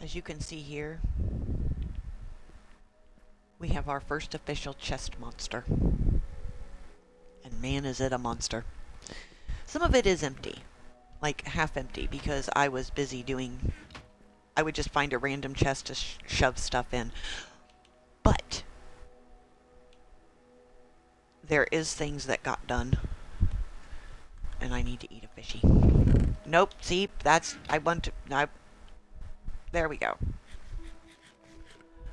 As you can see here, we have our first official chest monster. And man, is it a monster. Some of it is empty. Like, half empty, because I was busy doing... I would just find a random chest to shove stuff in. But there is things that got done. And I need to eat a fishy. Nope, see, that's... I want to... there we go.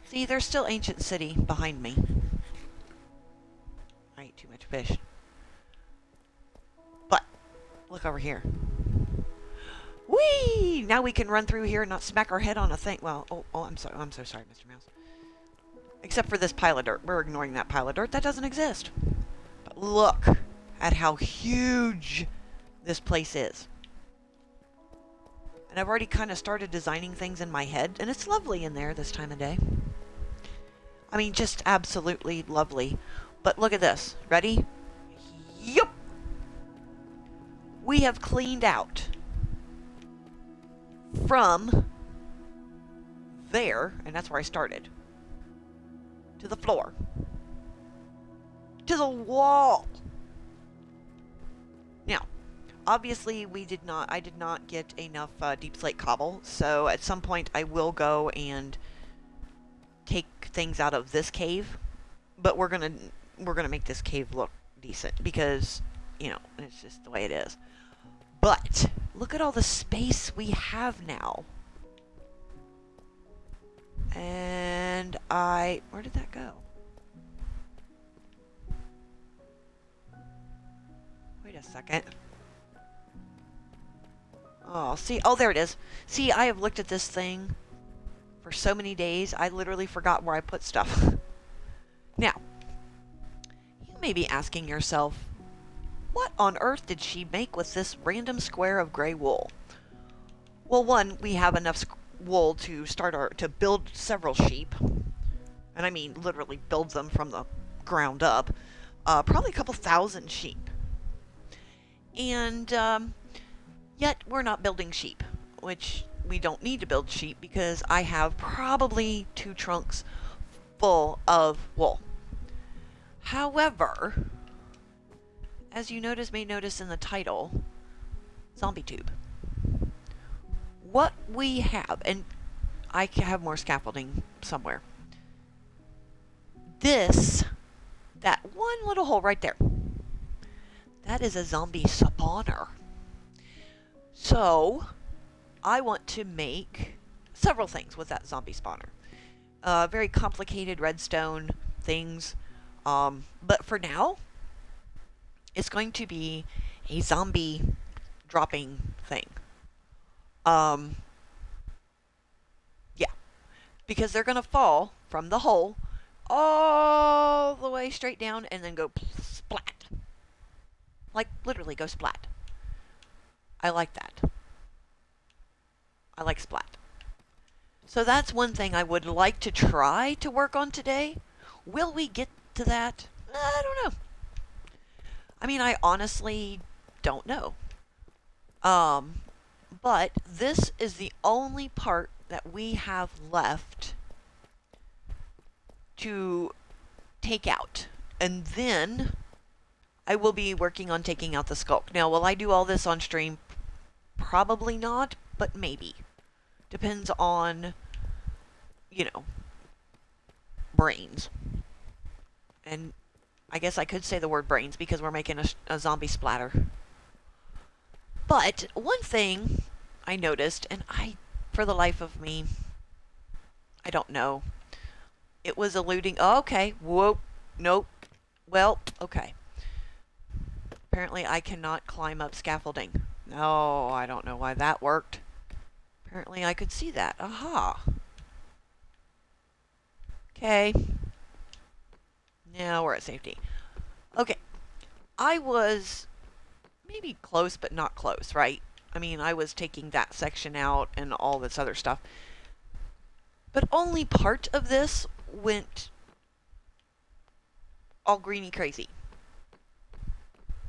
See, there's still Ancient City behind me. I ate too much fish. But, look over here. Whee! Now we can run through here and not smack our head on a thing. Well, I'm so sorry, Mr. Mouse. Except for this pile of dirt. We're ignoring that pile of dirt. That doesn't exist. But look at how huge this place is. And I've already kind of started designing things in my head, and it's lovely in there this time of day. I mean, just absolutely lovely. But look at this. Ready? Yup! We have cleaned out from there, and that's where I started, to the floor, to the wall. Now, obviously I did not get enough deep slate cobble, so at some point I will go and take things out of this cave, but we're gonna make this cave look decent because, you know, it's just the way it is. But look at all the space we have now. And where did that go? Wait a second. Oh, see, oh, there it is. See, I have looked at this thing for so many days, I literally forgot where I put stuff. Now, you may be asking yourself, what on earth did she make with this random square of gray wool? Well, one, we have enough wool to to build several sheep. And I mean, literally build them from the ground up. Probably a couple thousand sheep. And, yet we're not building sheep, which we don't need to build sheep because I have probably 2 trunks full of wool. However, as you may notice in the title, Zombie Tube. What we have, and I have more scaffolding somewhere. That one little hole right there, that is a zombie spawner. So, I want to make several things with that zombie spawner. Very complicated redstone things. But for now, it's going to be a zombie dropping thing. Yeah. Because they're going to fall from the hole all the way straight down and then go splat. Like, literally go splat. I like that. I like splat. So that's one thing I would like to try to work on today. Will we get to that? I don't know. I mean, I honestly don't know. But this is the only part that we have left to take out. And then I will be working on taking out the sculk. Now, will I do all this on stream? Probably not, but maybe. Depends on, you know, brains. And I guess I could say the word brains because we're making a zombie splatter. But one thing I noticed, and for the life of me, I don't know. It was eluding. Oh, okay. Whoa. Nope. Well, okay. Apparently I cannot climb up scaffolding. No, I don't know why that worked. Apparently I could see that. Aha. Okay. Now we're at safety. Okay. I was maybe close, but not close, right? I mean, I was taking that section out and all this other stuff. But only part of this went all greeny crazy.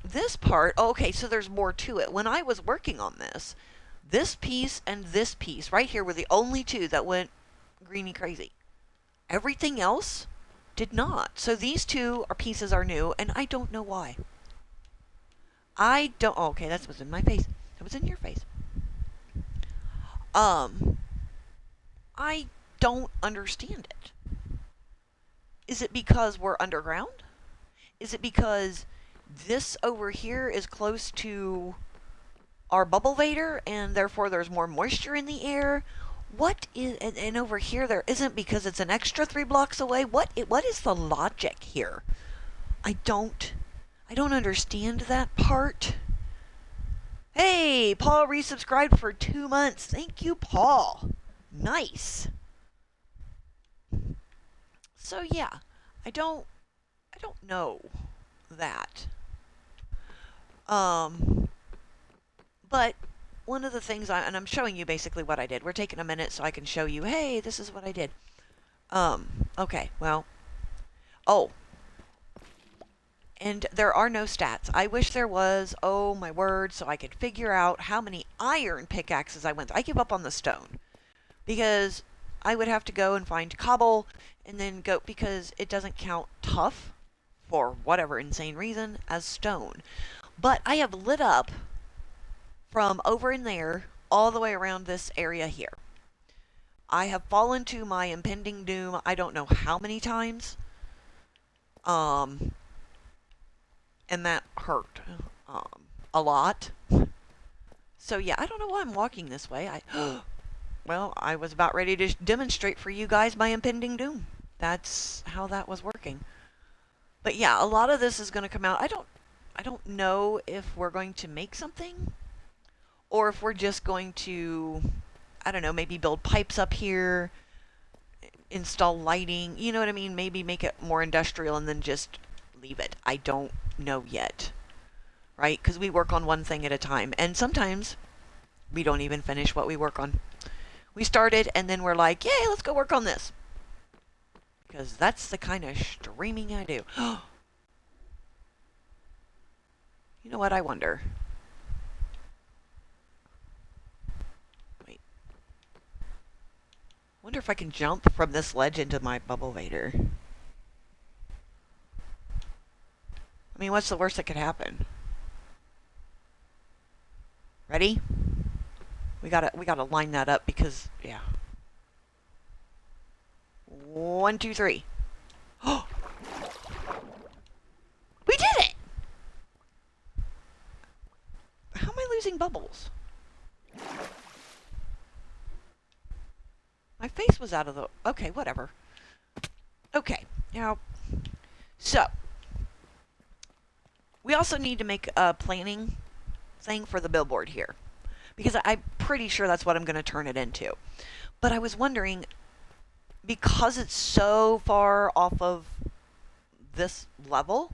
This part, okay, so there's more to it. When I was working on this, This piece and this piece right here were the only two that went greeny crazy. Everything else did not. So these two pieces are new, and I don't know why. I don't. Oh, okay, that was in my face. That was in your face. I don't understand it. Is it because we're underground? Is it because this over here is close to our bubble vader and therefore there's more moisture in the air? What is, and over here there isn't because it's an extra 3 blocks away? What is the logic here? I don't understand that part. Hey, Paul resubscribed for 2 months. Thank you, Paul. Nice. So yeah, I don't know that. But one of the things and I'm showing you basically what I did. We're taking a minute so I can show you, hey, this is what I did. Okay, well, oh, and there are no stats. I wish there was, oh my word, so I could figure out how many iron pickaxes I went through. I give up on the stone because I would have to go and find cobble and then go, because it doesn't count tough for whatever insane reason as stone. But I have lit up from over in there all the way around this area here. I have fallen to my impending doom I don't know how many times. And that hurt a lot. So yeah, I don't know why I'm walking this way. Well, I was about ready to demonstrate for you guys my impending doom. That's how that was working. But yeah, a lot of this is going to come out. I don't know if we're going to make something or if we're just going to, I don't know, maybe build pipes up here, install lighting, you know what I mean? Maybe make it more industrial and then just leave it. I don't know yet, right? Because we work on one thing at a time, and sometimes we don't even finish what we work on. We started, and then we're like, yay, let's go work on this. Because that's the kind of streaming I do. You know what? I wonder. Wait. Wonder if I can jump from this ledge into my bubble vader. I mean, what's the worst that could happen? Ready? We gotta line that up because, yeah. 1, 2, 3. Oh! We did it! How am I losing bubbles? My face was out of the... Okay, whatever. Okay, now... So... We also need to make a planning thing for the billboard here. Because I'm pretty sure that's what I'm going to turn it into. But I was wondering, because it's so far off of this level,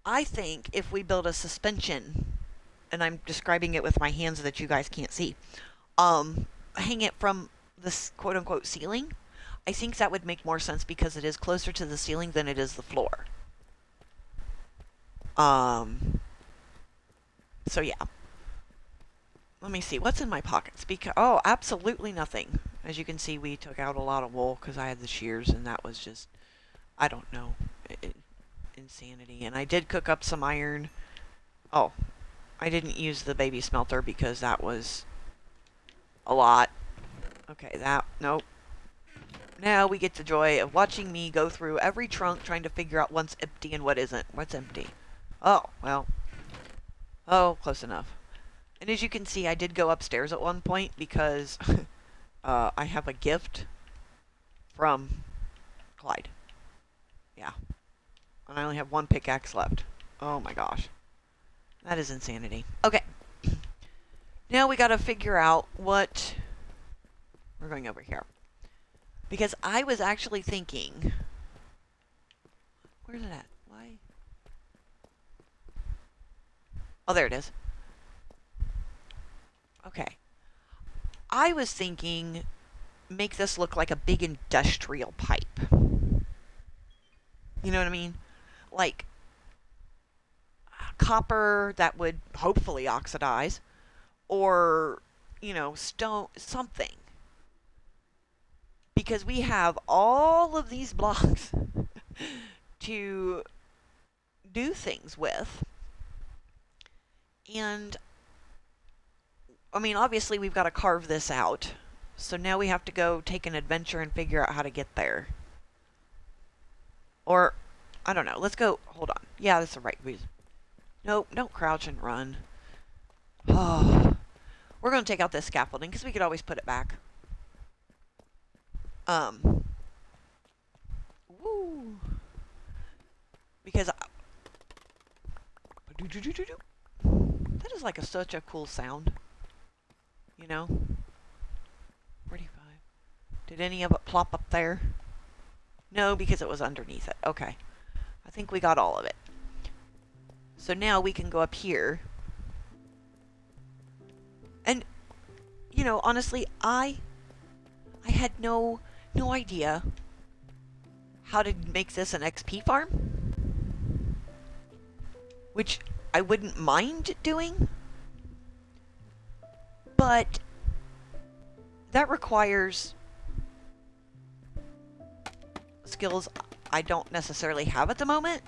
I think if we build a suspension, and I'm describing it with my hands that you guys can't see, hang it from this quote-unquote ceiling, I think that would make more sense because it is closer to the ceiling than it is the floor. So yeah. Let me see, what's in my pockets? Oh, absolutely nothing. As you can see, we took out a lot of wool because I had the shears, and that was just, I don't know, insanity. And I did cook up some iron. Oh, I didn't use the baby smelter because that was a lot. Okay, nope. Now we get the joy of watching me go through every trunk trying to figure out what's empty and what isn't. What's empty? Oh, well. Oh, close enough. And as you can see, I did go upstairs at one point because I have a gift from Clyde. Yeah. And I only have 1 pickaxe left. Oh my gosh. That is insanity. Okay. Now we gotta figure out what... We're going over here. Because I was actually thinking... Where's it at? Why? Oh, there it is. Okay. I was thinking make this look like a big industrial pipe. You know what I mean? Like copper that would hopefully oxidize, or, stone, something. Because we have all of these blocks to do things with. And, I mean, obviously we've got to carve this out. So now we have to go take an adventure and figure out how to get there. Or, I don't know. Let's go. Hold on. Yeah, that's the right reason. Nope, don't crouch and run. Oh, we're going to take out this scaffolding because we could always put it back. Woo. Because that is like such a cool sound. 45. Did any of it plop up there? No, because it was underneath it. Okay. I think we got all of it. So now we can go up here. And, honestly, I had no idea how to make this an XP farm. Which I wouldn't mind doing. But that requires skills I don't necessarily have at the moment.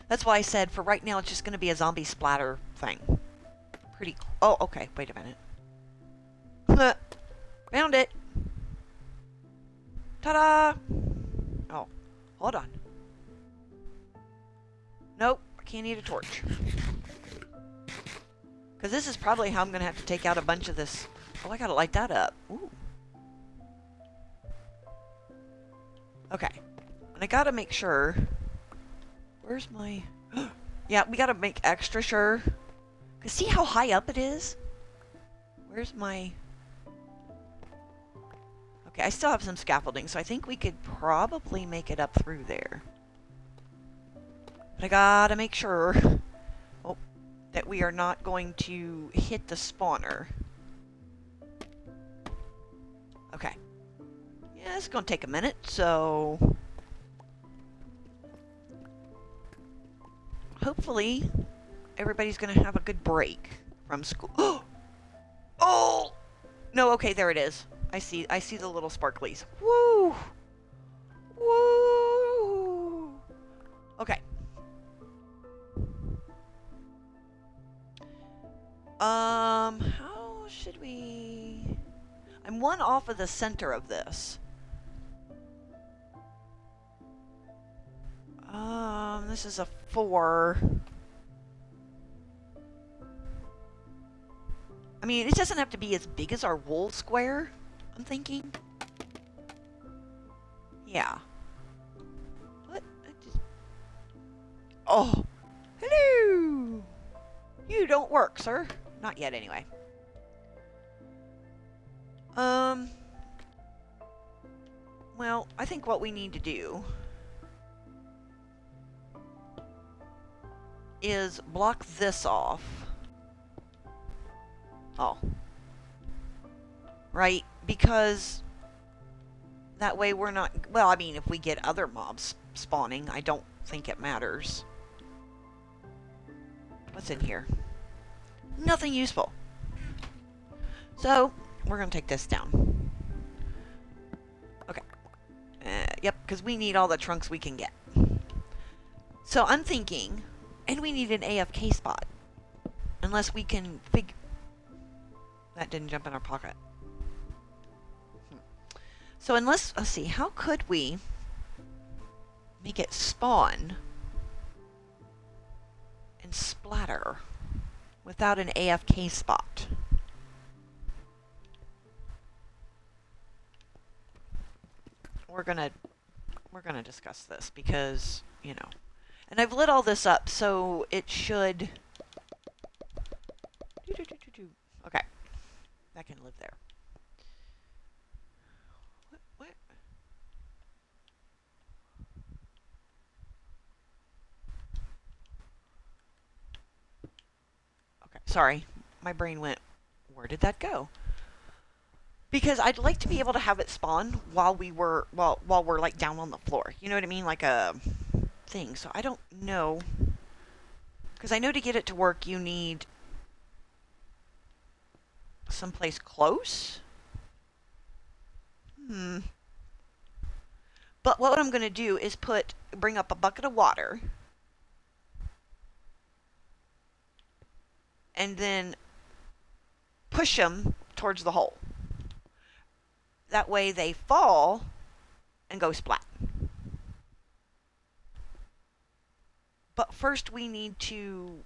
That's why I said for right now it's just going to be a zombie splatter thing. Pretty cool. Oh, okay. Wait a minute. Found it. Ta-da! Oh, hold on. Nope, I can't eat a torch. Because this is probably how I'm going to have to take out a bunch of this. Oh, I got to light that up. Ooh. Okay. And I got to make sure. Where's my... Yeah, we got to make extra sure. Because see how high up it is? Where's my... Okay, I still have some scaffolding, so I think we could probably make it up through there. But I gotta make sure that we are not going to hit the spawner. Okay. Yeah, it's going to take a minute, so... Hopefully, everybody's going to have a good break from school. Oh! No, okay, there it is. I see the little sparklies. Woo! Woo! Okay. How should we... I'm one off of the center of this. This is a 4. I mean, it doesn't have to be as big as our wool square, I'm thinking. Yeah. What? Oh! Hello! You don't work, sir. Not yet, anyway. Well, I think what we need to do is block this off. Oh. Right? Because that way we're not... Well, I mean, if we get other mobs spawning, I don't think it matters. What's in here? Nothing useful. So, we're going to take this down. Okay. Yep, because we need all the trunks we can get. So, I'm thinking... And we need an AFK spot. Unless we can figure... That didn't jump in our pocket. So unless... Let's see. How could we make it spawn and splatter without an AFK spot? We're gonna discuss this because, And I've lit all this up, so it should... Okay. That can live there. What? Okay, sorry. My brain went, where did that go? Because I'd like to be able to have it spawn while we're like down on the floor. You know what I mean? Like a... thing. So I don't know, because I know to get it to work you need someplace close. But what I'm going to do is bring up a bucket of water and then push them towards the hole. That way they fall and go splat. But first we need to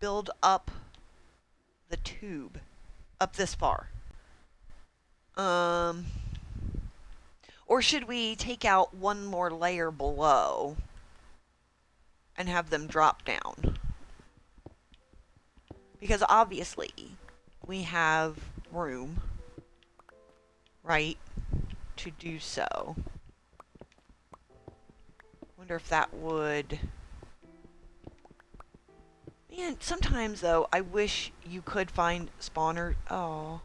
build up the tube up this far. Or should we take out one more layer below and have them drop down? Because obviously we have room, right, to do so. Wonder if that would... Man, sometimes though, I wish you could find spawner. Oh.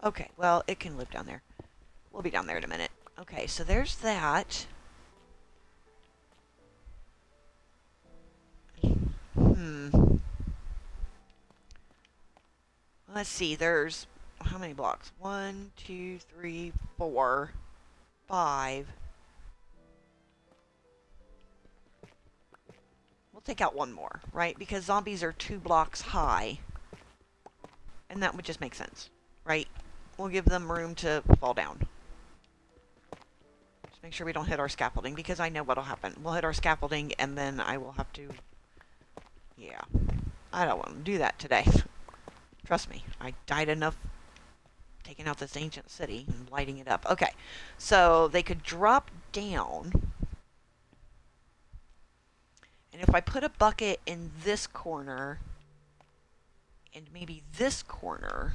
Okay, well, it can live down there. We'll be down there in a minute. Okay, so there's that. Let's see, there's how many blocks? 1, 2, 3, 4, 5. We'll take out one more, right? Because zombies are 2 blocks high. And that would just make sense, right? We'll give them room to fall down. Just make sure we don't hit our scaffolding, because I know what'll happen. We'll hit our scaffolding, and then I will have to... Yeah. I don't want to do that today. Trust me, I died enough taking out this ancient city and lighting it up. Okay, so they could drop down. And if I put a bucket in this corner, and maybe this corner,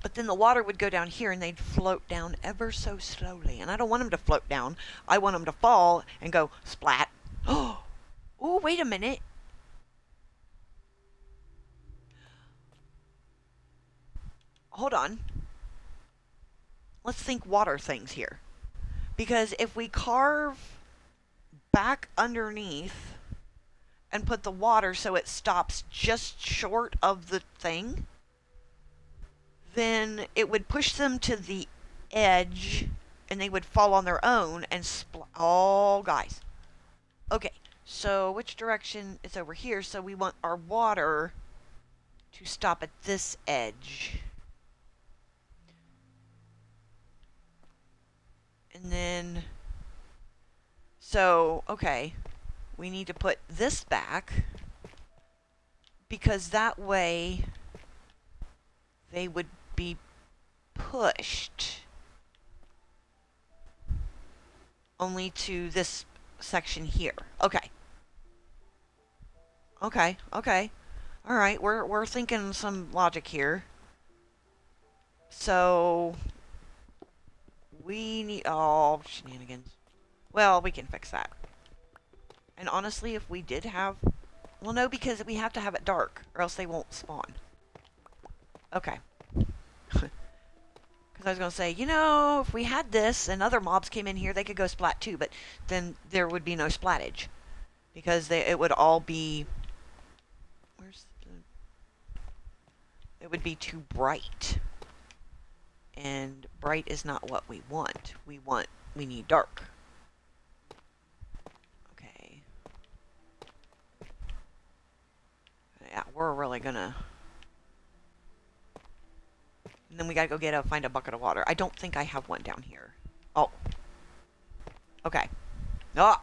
but then the water would go down here and they'd float down ever so slowly. And I don't want them to float down. I want them to fall and go splat. Oh, wait a minute. Hold on. Let's think water things here. Because if we carve back underneath and put the water so it stops just short of the thing, then it would push them to the edge and they would fall on their own and oh, guys. Okay, so which direction? It's over here, so we want our water to stop at this edge. And then, so, okay, we need to put this back, because that way they would be pushed only to this section here. Okay. Okay, okay. Alright, we're thinking some logic here. So... we need... oh, shenanigans. Well, we can fix that. And honestly, if we did have... well, no, because we have to have it dark, or else they won't spawn. Okay. Because I was going to say, you know, if we had this and other mobs came in here, they could go splat too, but then there would be no splattage. Because it would all be... where's the... it would be too bright. And bright is not what we want. We need dark. Okay. Yeah, we're really gonna... and then we gotta go find a bucket of water. I don't think I have one down here. Oh. Okay. Ah!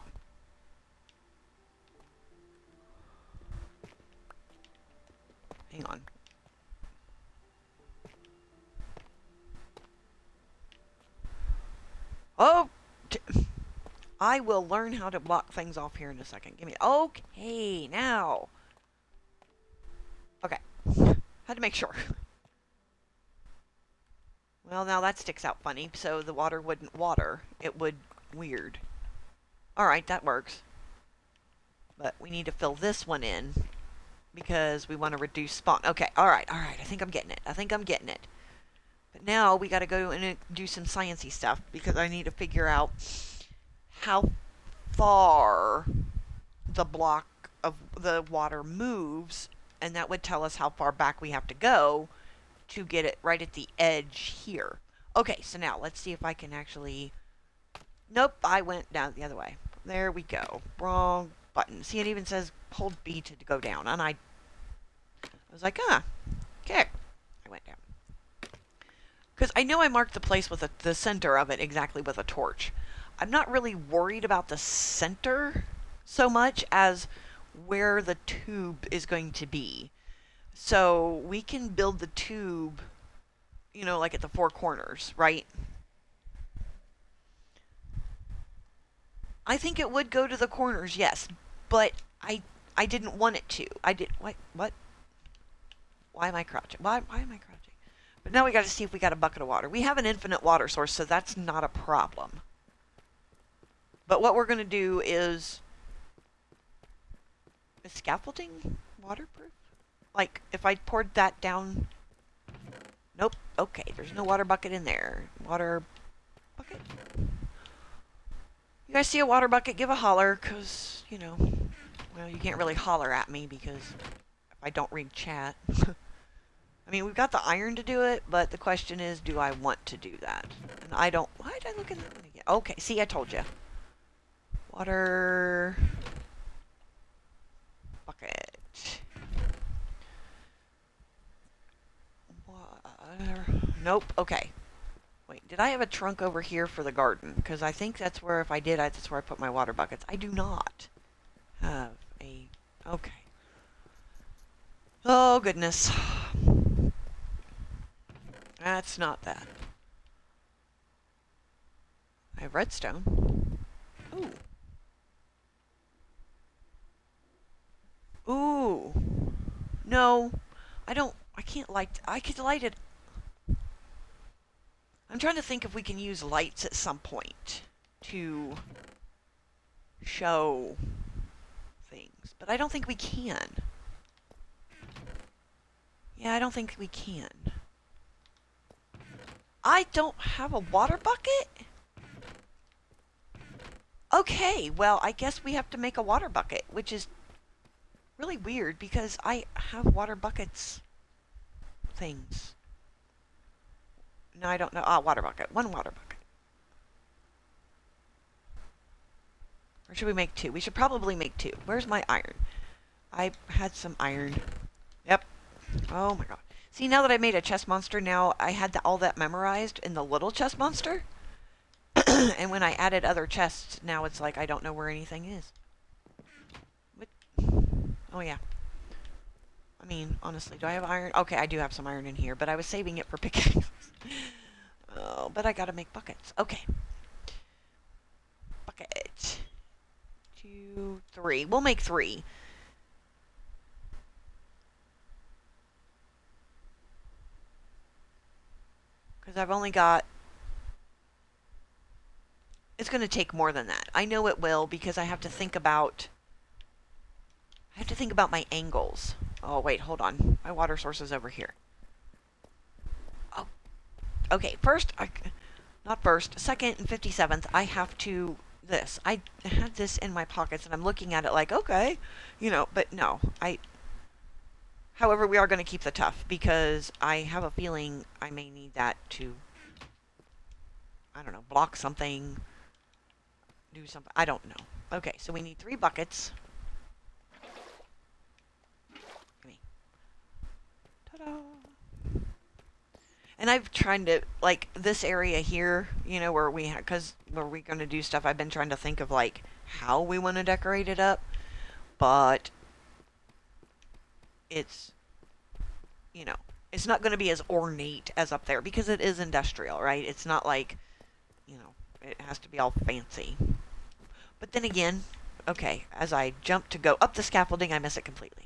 Hang on. Oh! I will learn how to block things off here in a second. Give me... okay, now. Okay. Had to make sure. Well, now that sticks out funny, so the water wouldn't water. It would weird. Alright, that works. But we need to fill this one in, because we want to reduce spawn. Okay, alright, I think I'm getting it. But now we gotta go and do some sciencey stuff, because I need to figure out how far the block of the water moves, and that would tell us how far back we have to go to get it right at the edge here. Okay, so now let's see if I can actually... Nope, I went down the other way. There we go. Wrong button. See, it even says hold B to go down, and I was like, okay. I went down. Because I know I marked the place with the center of it exactly with a torch. I'm not really worried about the center so much as where the tube is going to be. So we can build the tube, you know, like at the four corners, right? I think it would go to the corners, yes, but I didn't want it to. I did what? Why am I crouching? Why am I crouching? But now we got to see if we got a bucket of water. We have an infinite water source, so that's not a problem. But what we're going to do is scaffolding waterproof? Like, if I poured that down... Nope. Okay, there's no water bucket in there. Water bucket? You guys see a water bucket, give a holler, because, you know... Well, you can't really holler at me, because if I don't read chat... I mean, we've got the iron to do it, but the question is, do I want to do that? And I don't... Why did I look at that one again? Okay, see, I told you. Water... bucket. Water... Nope, okay. Wait, did I have a trunk over here for the garden? Because I think that's where, if I did, that's where I put my water buckets. I do not have a... Okay. Oh, goodness. That's not that. I have redstone. Ooh. Ooh. No. I can't light... I could light it... I'm trying to think if we can use lights at some point to show things. But I don't think we can. Yeah, I don't think we can. I don't have a water bucket? Okay, well, I guess we have to make a water bucket, which is really weird because I have water buckets things. No, I don't know. Water bucket. One water bucket. Or should we make two? We should probably make two. Where's my iron? I had some iron. Yep. Oh my god. See, now that I made a chest monster, now I had all that memorized in the little chest monster. And when I added other chests, now it's like I don't know where anything is. What? Oh yeah. I mean, honestly, do I have iron? Okay, I do have some iron in here, but I was saving it for pickaxes. Oh, but I gotta make buckets. Okay. Bucket. 2, 3. We'll make 3. Because I've only got... It's going to take more than that. I know it will because I have to think about... I have to think about my angles. Oh, wait, hold on. My water source is over here. Oh. Okay, second and 57th, I have to... This. I had this in my pockets and I'm looking at it like, okay, you know, but no. However, we are going to keep the tough because I have a feeling I may need that to, I don't know, block something, do something. I don't know. Okay, so we need 3 buckets. Gimme. Ta-da! And I've tried to, like, this area here, you know, where we because where we're going to do stuff, I've been trying to think of, like, how we want to decorate it up. But it's, you know, it's not going to be as ornate as up there because it is industrial, right? It's not like, you know, it has to be all fancy. But then again, okay, as I jump to go up the scaffolding, I miss it completely.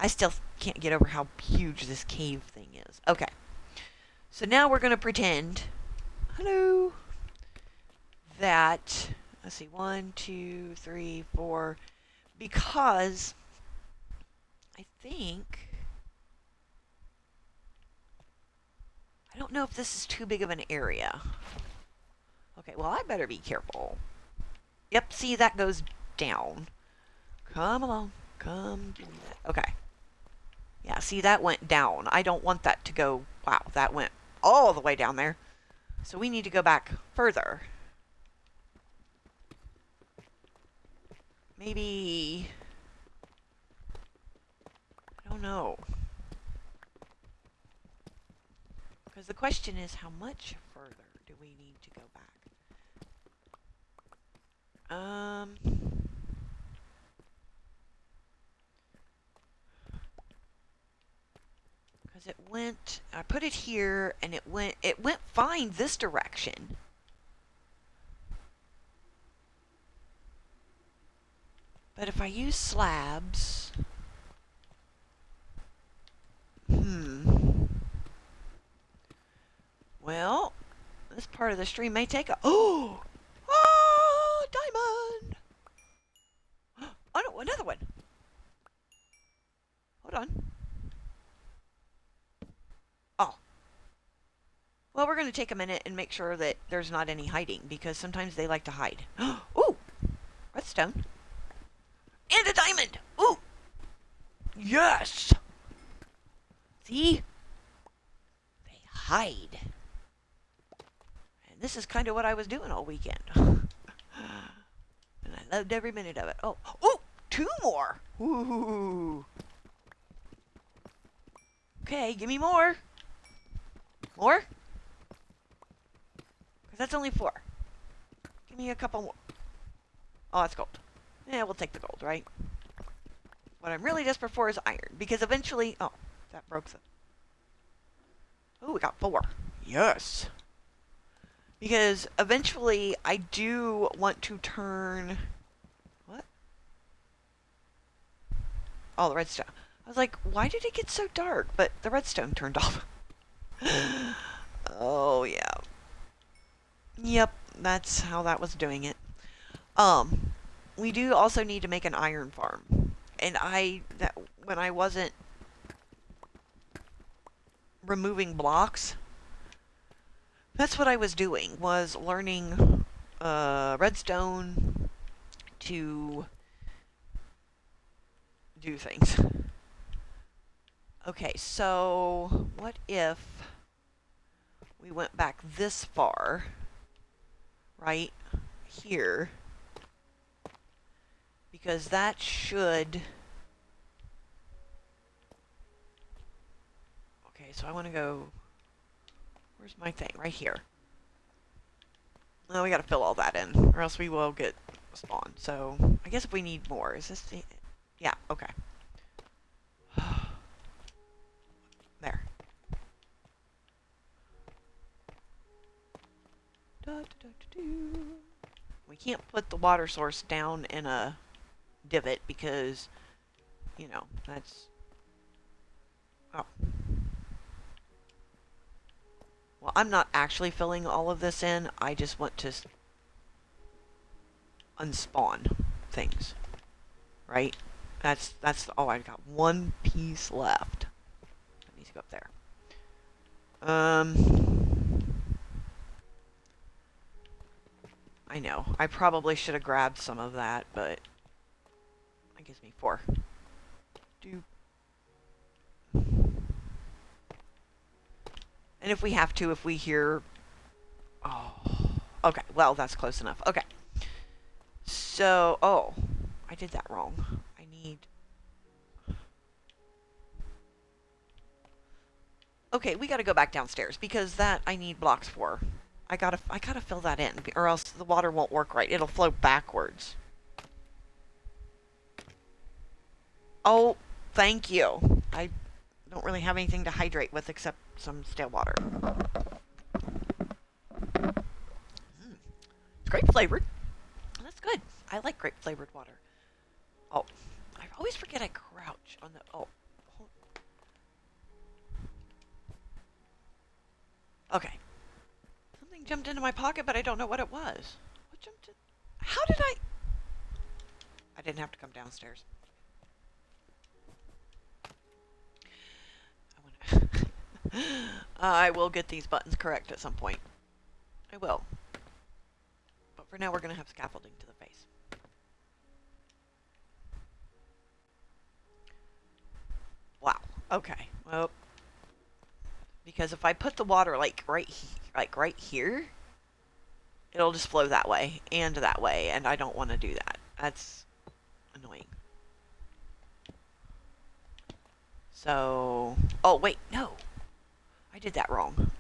I still can't get over how huge this cave thing is. Okay. So now we're going to pretend, hello, that, let's see, 1, 2, 3, 4, because I think, I don't know if this is too big of an area. Okay, well, I better be careful. Yep, see, that goes down. Come along. Come give me that. Okay. Yeah, see, that went down. I don't want that to go... Wow, that went all the way down there. So we need to go back further. Maybe... I don't know. Because the question is, how much further do we need to go back? Because it went, I put it here, and it went fine this direction. But if I use slabs, well, this part of the stream may take a, oh, diamond! Oh no, another one. Hold on. Oh. Well, we're going to take a minute and make sure that there's not any hiding, because sometimes they like to hide. Ooh! Redstone. And a diamond! Ooh! Yes! See? They hide. And this is kind of what I was doing all weekend. And I loved every minute of it. Oh! Ooh! 2 more! Ooh! Okay, give me more. More? Because that's only 4. Give me a couple more. Oh, that's gold. Yeah, we'll take the gold, right? What I'm really desperate for is iron. Because eventually... Oh, that broke the... Oh, we got 4. Yes! Because eventually I do want to turn... What? Oh, the redstone. I was like, why did it get so dark? But the redstone turned off. Oh, yeah. Yep, that's how that was doing it. We do also need to make an iron farm. And when I wasn't removing blocks, that's what I was doing, was learning redstone to do things. Okay, so what if we went back this far, right here, because that should... Okay, so I want to go... Where's my thing? Right here. Well, we gotta fill all that in, or else we will get spawned. So, I guess if we need more, is this the... Yeah, okay. There. We can't put the water source down in a divot because, you know, that's... Oh. Well, I'm not actually filling all of this in. I just want to unspawn things. Right? That's oh, I got 1 piece left. I need to go up there. I know. I probably should have grabbed some of that, but that gives me 4. Doop. And if we have to, if we hear... Oh. Okay, well, that's close enough. Okay. So, oh. I did that wrong. I need... Okay, we gotta go back downstairs, because that I need blocks for. I gotta fill that in, or else the water won't work right. It'll flow backwards. Oh, thank you. I don't really have anything to hydrate with except some stale water. It's grape flavored. That's good. I like grape flavored water. Oh, I always forget I crouch on the... Oh. Okay. Something jumped into my pocket, but I don't know what it was. What jumped in? How did I... I didn't have to come downstairs. I will get these buttons correct at some point. I will. But for now, we're going to have scaffolding to the face. Okay, well, because if I put the water like right here, it'll just flow that way, and I don't want to do that. That's annoying. So, oh wait, no, I did that wrong.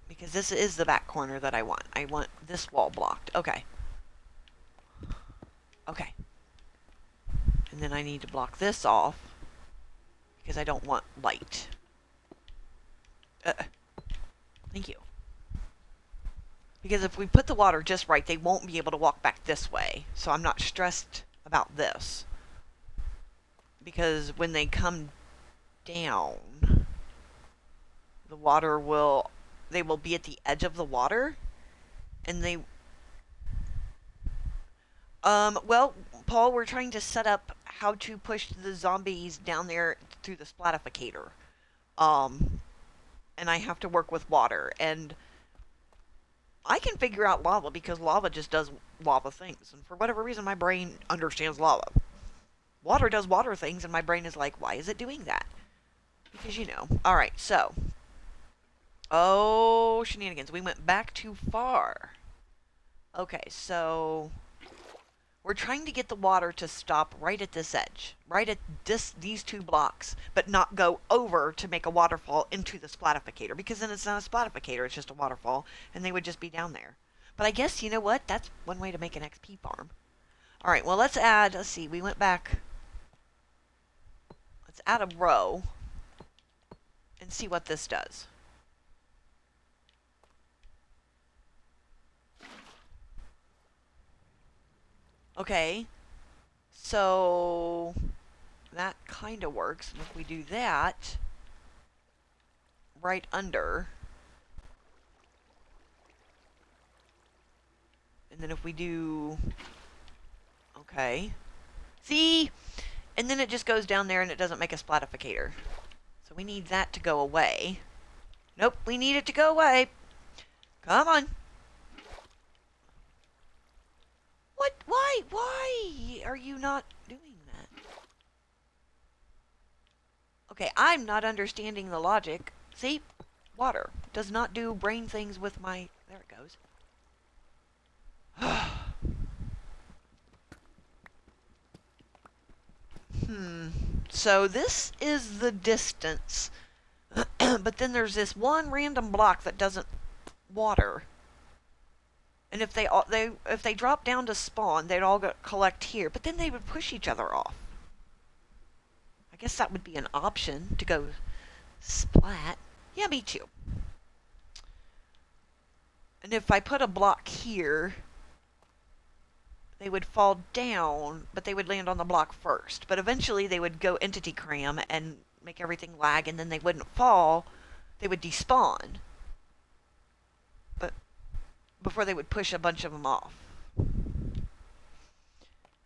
Because this is the back corner that I want. I want this wall blocked. Okay. Okay. And then I need to block this off because I don't want light. Thank you. Because if we put the water just right, they won't be able to walk back this way. So I'm not stressed about this. Because when they come down, the water will... They will be at the edge of the water. And they... well, Paul, we're trying to set up how to push the zombies down there through the splatificator. And I have to work with water. And I can figure out lava because lava just does lava things. And for whatever reason, my brain understands lava. Water does water things, and my brain is like, why is it doing that? Because, you know. Alright, so. Oh, shenanigans. We went back too far. Okay, so... We're trying to get the water to stop right at this edge. Right at these two blocks. But not go over to make a waterfall into the splatificator. Because then it's not a splatificator, it's just a waterfall. And they would just be down there. But I guess, you know what? That's one way to make an XP farm. Alright, well let's add... Let's see, we went back... Let's add a row. And see what this does. Okay, so that kind of works. And if we do that right under, and then if we do, okay, see, and then it just goes down there and it doesn't make a splatificator. So we need that to go away. Nope, we need it to go away. Come on. What? Why? Why are you not doing that? Okay, I'm not understanding the logic. See? Water does not do brain things with my... There it goes. So this is the distance. But then there's this one random block that doesn't water. And if they drop down to spawn, they'd all collect here. But then they would push each other off. I guess that would be an option to go splat. Yeah, me too. And if I put a block here, they would fall down, but they would land on the block first. But eventually they would go entity cram and make everything lag, and then they wouldn't fall. They would despawn. But before they would push a bunch of them off.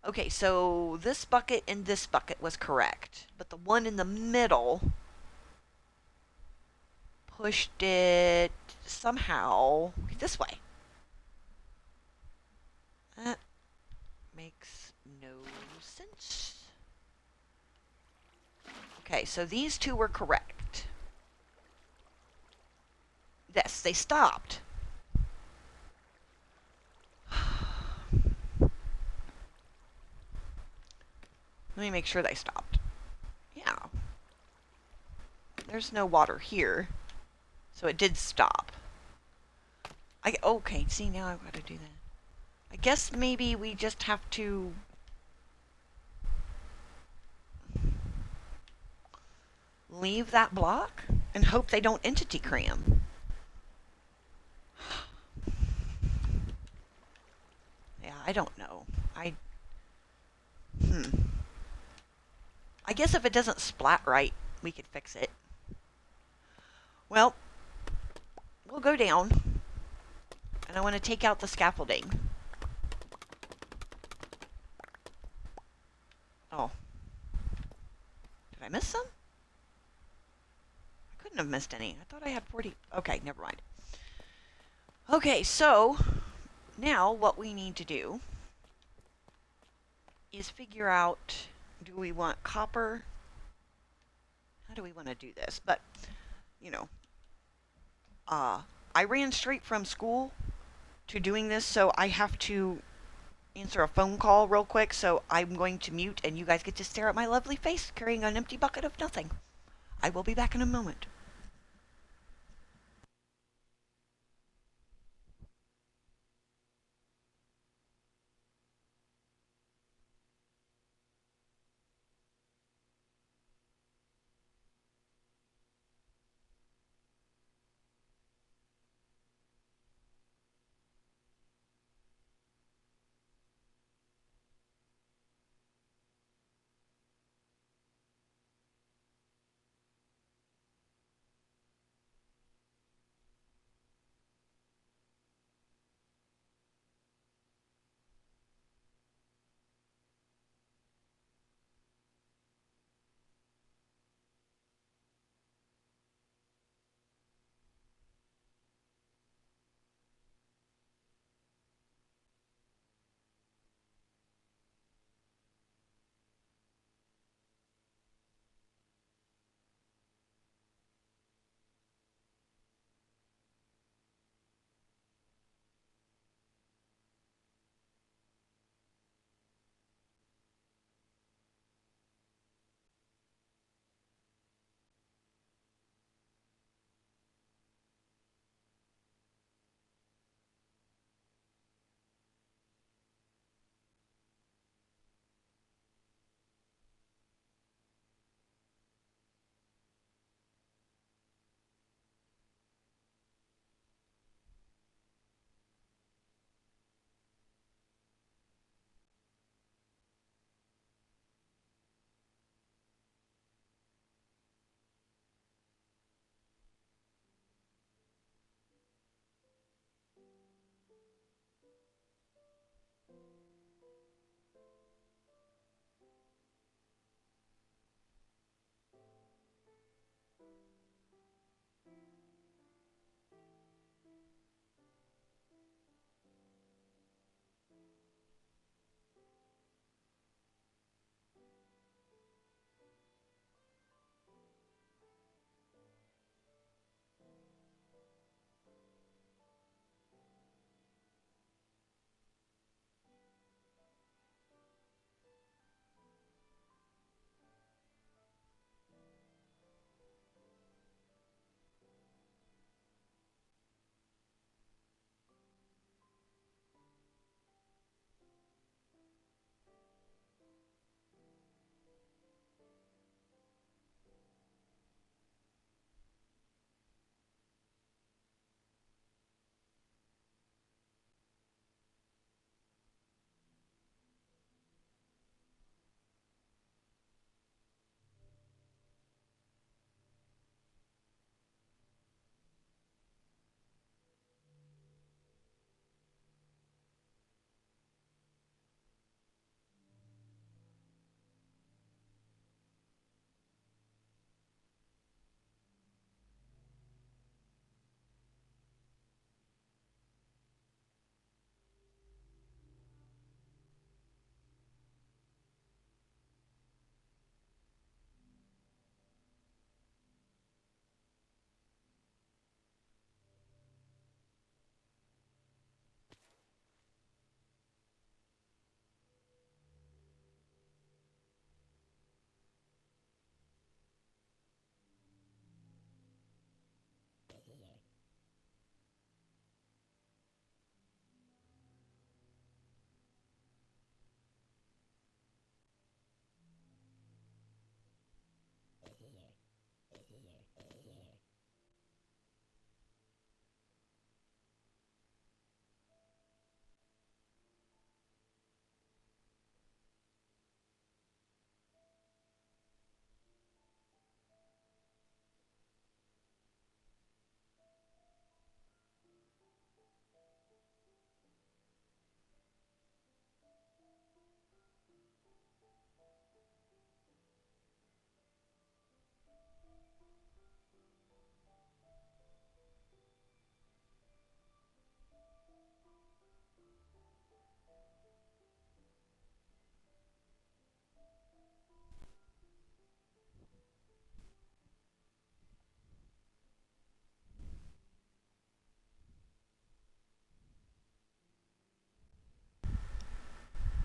Okay, so this bucket and this bucket was correct. But the one in the middle pushed it somehow this way. That makes no sense. Okay, so these two were correct. Yes, they stopped. Let me make sure they stopped. Yeah. There's no water here. So it did stop. Okay, see, now I've got to do that. I guess maybe we just have to... leave that block and hope they don't entity cram. Yeah, I don't know. I guess if it doesn't splat right, we could fix it. Well, we'll go down. And I want to take out the scaffolding. Oh. Did I miss some? I couldn't have missed any. I thought I had 40. Okay, never mind. Okay, so now what we need to do is figure out, do we want copper? do we want to do this? But, you know, uh, I ran straight from school to doing this, so I have to answer a phone call real quick. So I'm going to mute, and you guys get to stare at my lovely face carrying an empty bucket of nothing. I will be back in a moment.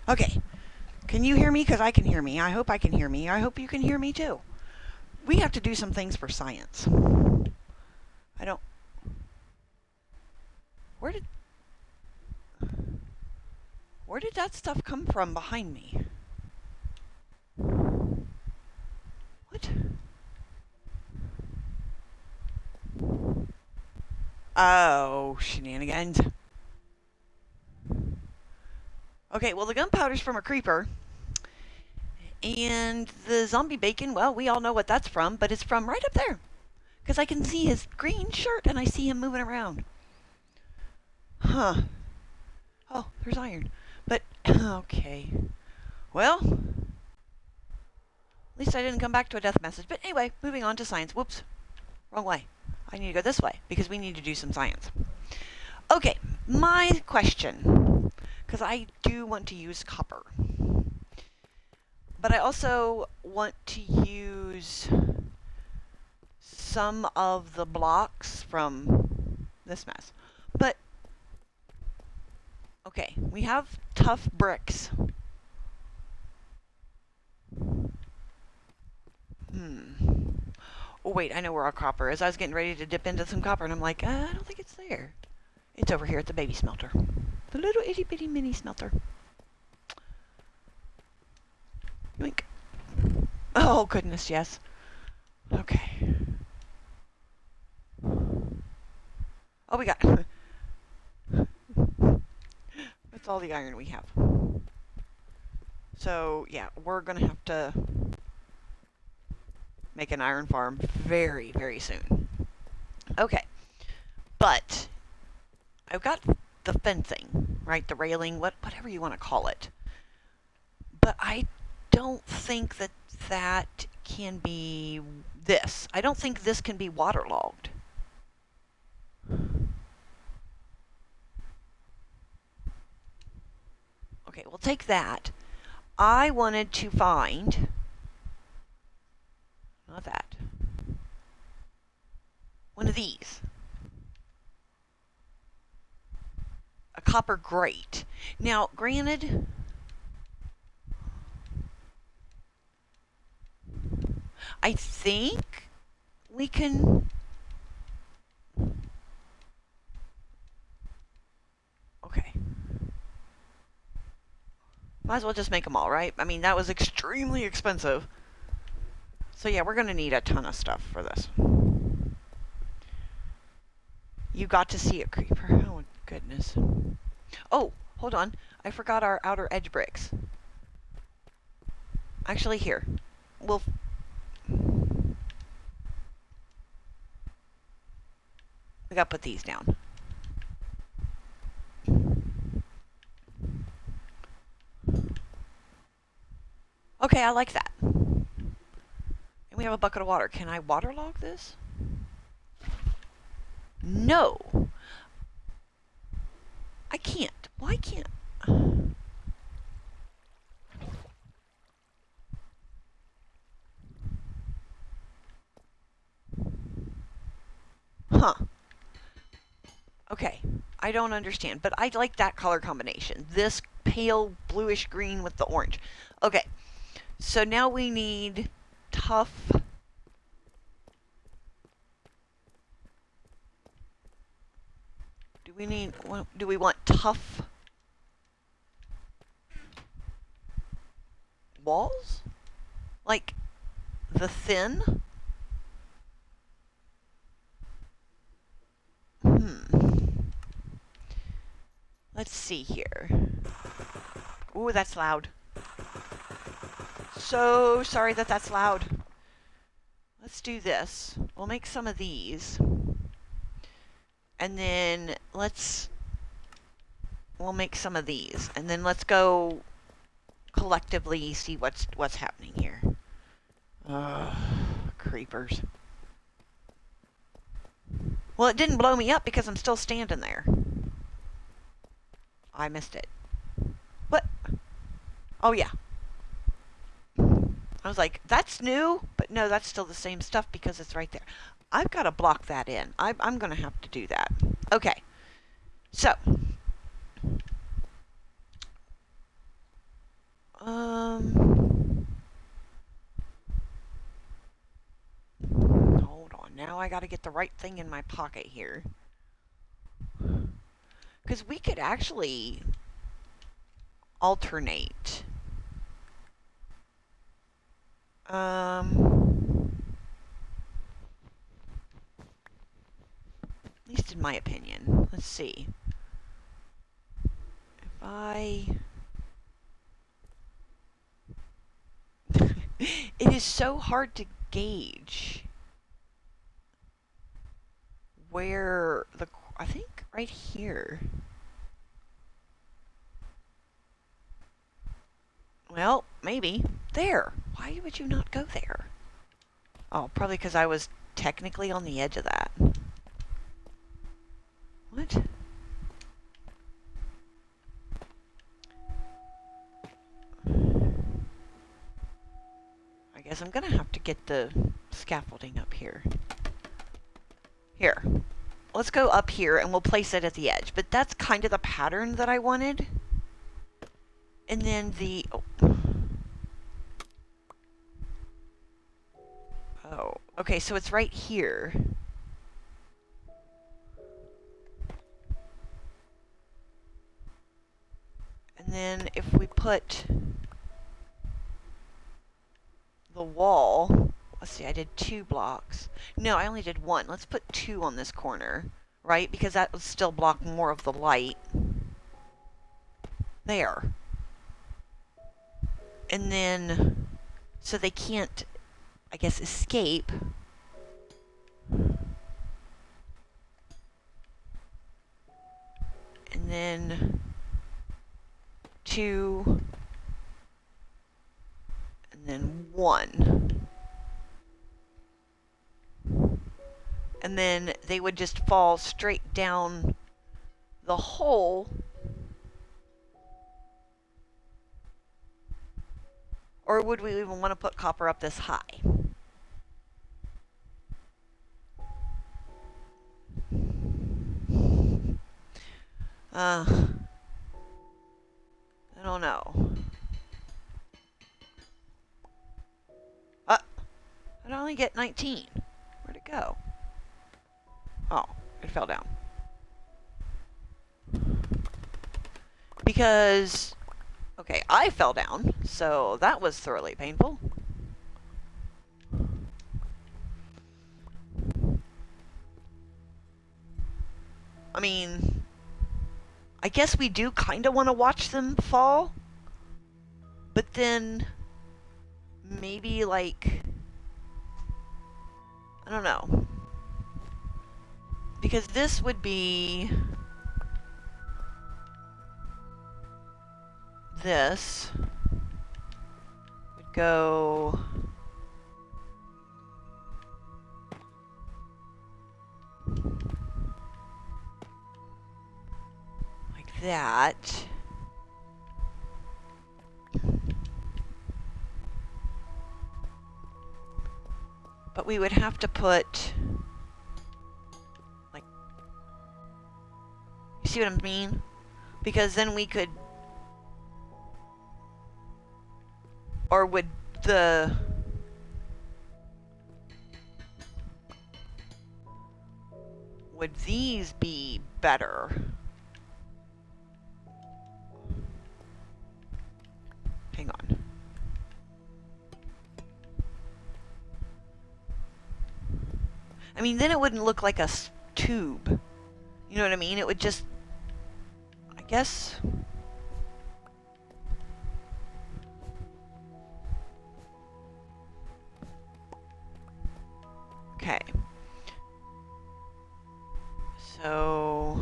Okay. Can you hear me? Because I can hear me. I hope I can hear me. I hope you can hear me too. We have to do some things for science. I don't... Where did that stuff come from behind me? What? Oh, shenanigans. Okay, well, the gunpowder's from a creeper. And the zombie bacon, well, we all know what that's from, but it's from right up there. Because I can see his green shirt and I see him moving around. Huh. Oh, there's iron. But, okay. Well, at least I didn't come back to a death message. But anyway, moving on to science. Whoops. Wrong way. I need to go this way because we need to do some science. Okay, my question. Because I do want to use copper. But I also want to use some of the blocks from this mess. But, okay, we have tough bricks. Oh, wait, I know where our copper is. I was getting ready to dip into some copper, and I'm like, I don't think it's there. It's over here at the baby smelter. The little itty-bitty mini smelter. Yoink. Oh, goodness, yes. Okay. Oh, we got... That's all the iron we have. So, yeah, we're going to have to make an iron farm very, very soon. Okay. But I've got the fencing, right? The railing, whatever you want to call it. But I don't think that can be this. I don't think this can be waterlogged. Okay, we'll take that. I wanted to find... Not that. One of these. A copper grate. Now, granted... I think we can... Okay. Might as well just make them all, right? I mean, that was extremely expensive. So yeah, we're going to need a ton of stuff for this. You got to see it, creeper. Oh, goodness. Oh, hold on. I forgot our outer edge bricks. Actually, here. We got to put these down. Okay, I like that. And we have a bucket of water. Can I waterlog this? No. I can't. Why can't... Huh. Okay. I don't understand, but I like that color combination. This pale bluish green with the orange. Okay. So now we need tough... Do we want tough walls? Like the thin? Let's see here. Ooh, that's loud. So sorry that that's loud. Let's do this. We'll make some of these. And then we'll make some of these. And then let's go collectively see what's happening here. Creepers. Well, it didn't blow me up because I'm still standing there. I missed it. What? Oh, yeah. I was like, that's new, but no, that's still the same stuff because it's right there. I've got to block that in. I'm going to have to do that. Okay. So. Hold on. Now I gotta get the right thing in my pocket here. Because we could actually alternate. At least in my opinion. Let's see. If I... It is so hard to gauge where the... I think right here. Well, maybe. There. Why would you not go there? Oh, probably because I was technically on the edge of that. What? I guess I'm gonna have to get the scaffolding up here. Here. Let's go up here and we'll place it at the edge. But that's kind of the pattern that I wanted. And then the... Oh. Okay, so it's right here. And then if we put the wall... Let's see, I did 2 blocks. No, I only did 1. Let's put 2 on this corner, right? Because that would still block more of the light. There. And then, so they can't, I guess, escape. And then 2. And then 1. And then they would just fall straight down the hole. Or would we even want to put copper up this high? I don't know. I'd only get 19. Where'd it go? Oh, it fell down. Because, okay, I fell down, so that was thoroughly painful. I mean, I guess we do kind of want to watch them fall, but then maybe, like, I don't know. Because this would be this would go like that. But we would have to put, like, you see what I mean? Because then we could, or would these be better? Hang on. I mean, then it wouldn't look like a tube. You know what I mean? It would just, I guess... Okay. So...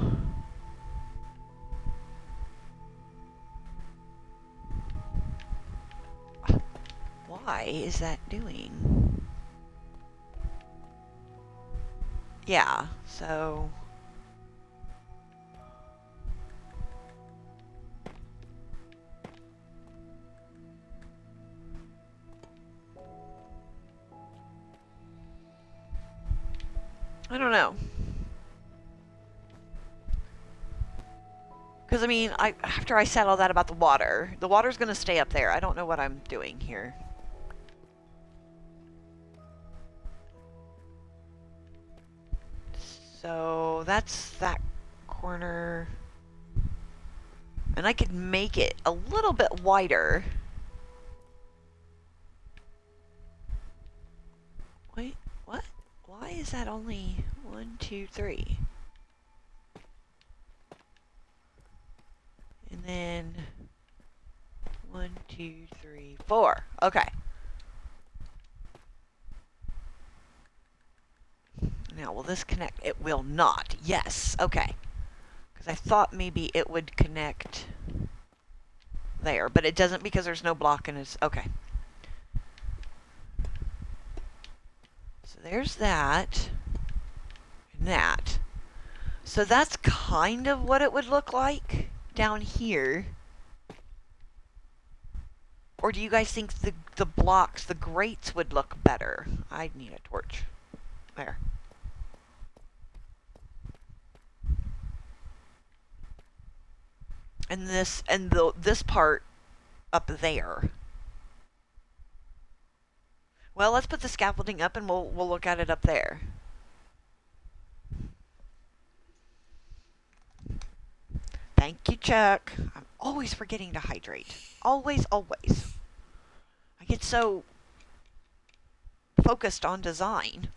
Why is that doing? Yeah, so... I don't know. Because, I mean, after I said all that about the water's going to stay up there. I don't know what I'm doing here. So that's that corner. And I could make it a little bit wider. Wait, what? Why is that only 1, 2, 3? And then 1, 2, 3, 4. Okay. Now, will this connect? It will not. Yes. Okay. Because I thought maybe it would connect there, but it doesn't because there's no block and it's okay. So there's that and that. So that's kind of what it would look like down here. Or do you guys think the blocks, the grates would look better? I'd need a torch. There. And this part up there. Well, let's put the scaffolding up and we'll look at it up there. Thank you, Chuck. I'm always forgetting to hydrate. Always, always. I get so focused on design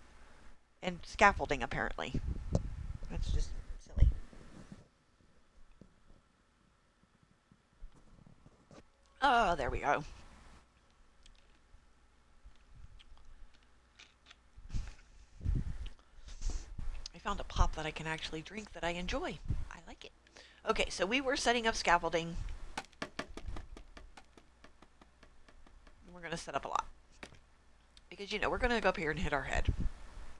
and scaffolding, apparently. That's just silly. Oh, there we go. I found a pop that I can actually drink that I enjoy. I like it. Okay, so we were setting up scaffolding. We're going to set up a lot. Because, you know, we're going to go up here and hit our head.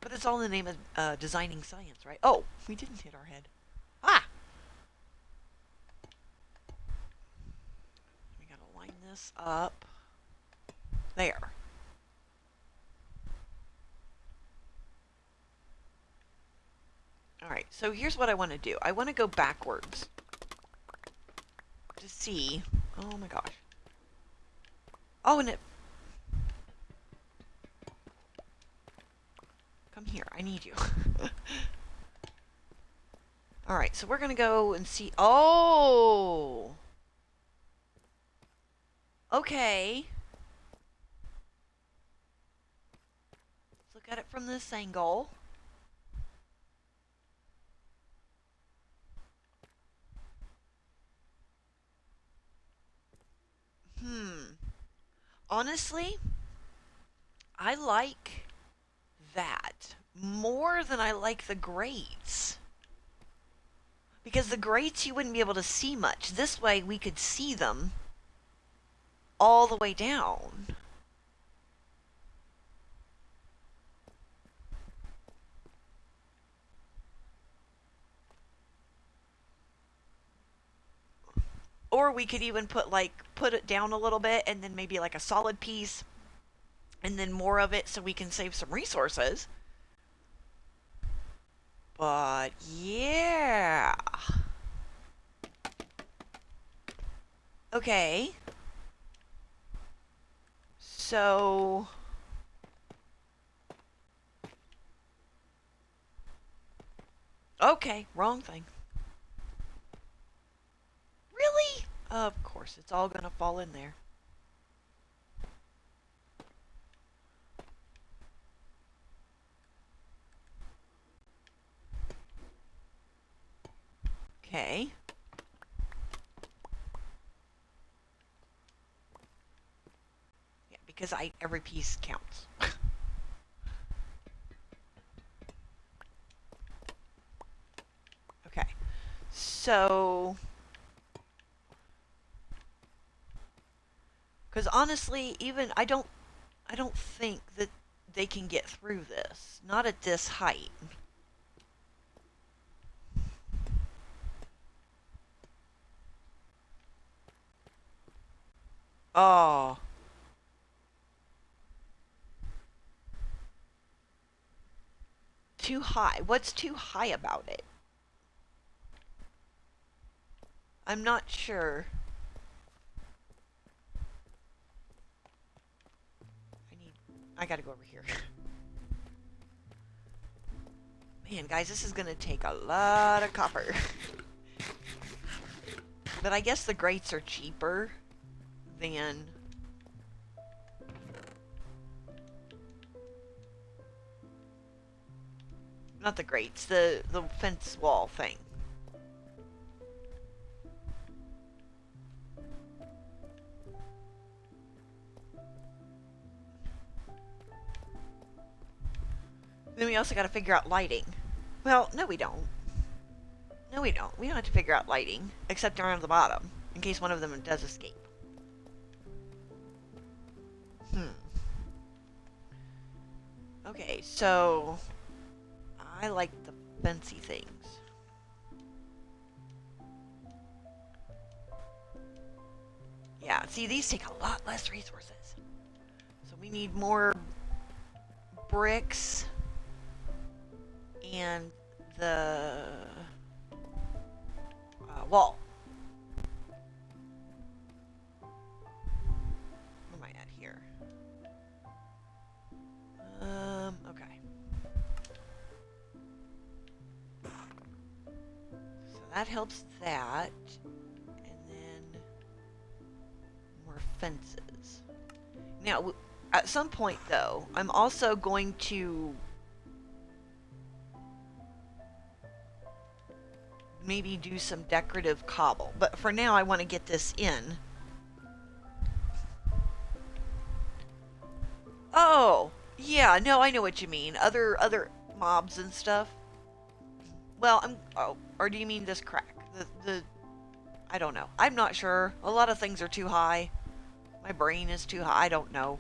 But it's all in the name of designing science, right? Oh, we didn't hit our head. Ah! We got to line this up. There. Alright, so here's what I want to do. I want to go backwards to see. Oh my gosh. Oh, and it. Come here. I need you. Alright, so we're going to go and see. Oh! Okay. Let's look at it from this angle. Honestly, I like that more than I like the grates. Because the grates you wouldn't be able to see much. This way we could see them all the way down. Or we could even put it down a little bit and then maybe like a solid piece and then more of it so we can save some resources. But yeah. Okay. So okay, wrong thing. Really? Of course, it's all gonna fall in there. Okay. Yeah, because every piece counts. Okay. So because honestly, even I don't think that they can get through this. Not at this height. Oh. Too high. What's too high about it? I'm not sure. I gotta go over here. Man, guys, this is gonna take a lot of copper. But I guess the grates are cheaper than... Not the grates, the fence wall thing. Then we also gotta figure out lighting. Well, no we don't. No we don't. We don't have to figure out lighting, except around the bottom, in case one of them does escape. Okay, so... I like the fancy things. Yeah, see, these take a lot less resources. So we need more bricks and the wall. Where am I at here? Okay. So that helps that. And then more fences. Now, at some point, though, I'm also going to maybe do some decorative cobble. But for now, I want to get this in. Oh, yeah, no, I know what you mean. Other mobs and stuff. Well, or do you mean this crack? I don't know. I'm not sure. A lot of things are too high. My brain is too high. I don't know.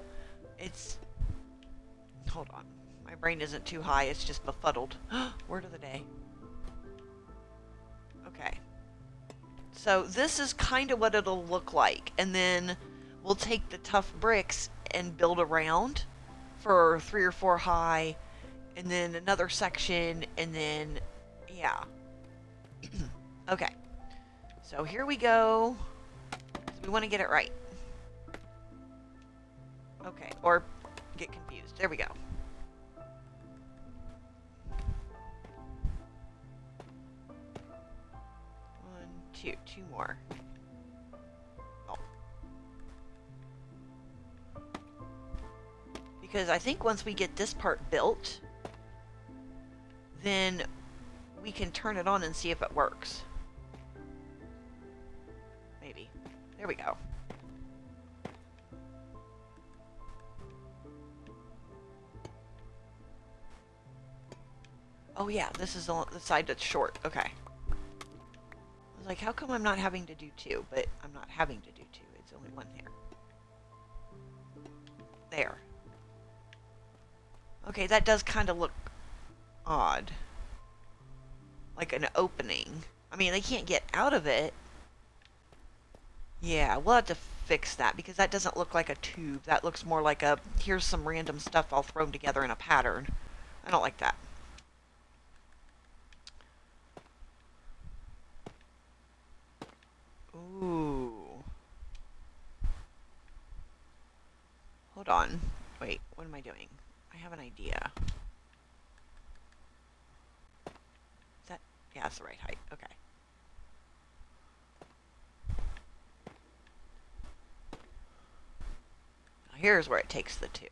Hold on. My brain isn't too high. It's just befuddled. Word of the day. Okay. So this is kind of what it'll look like. And then we'll take the tough bricks and build around for 3 or 4 high. And then another section. And then, yeah. Okay. So here we go. So we want to get it right. Okay, or get confused. There we go. 1, 2, 2 more. Oh. Because I think once we get this part built, then we can turn it on and see if it works. Maybe. There we go. Oh yeah, this is the side that's short. Okay. I was like, how come I'm not having to do 2? But I'm not having to do 2. It's only 1 here. There. Okay, that does kind of look odd. Like an opening. I mean, they can't get out of it. Yeah, we'll have to fix that because that doesn't look like a tube. That looks more like a, here's some random stuff all thrown together in a pattern. I don't like that. Ooh. Hold on. Wait, what am I doing? I have an idea. Is that... Yeah, that's the right height. Okay. Now here's where it takes the 2.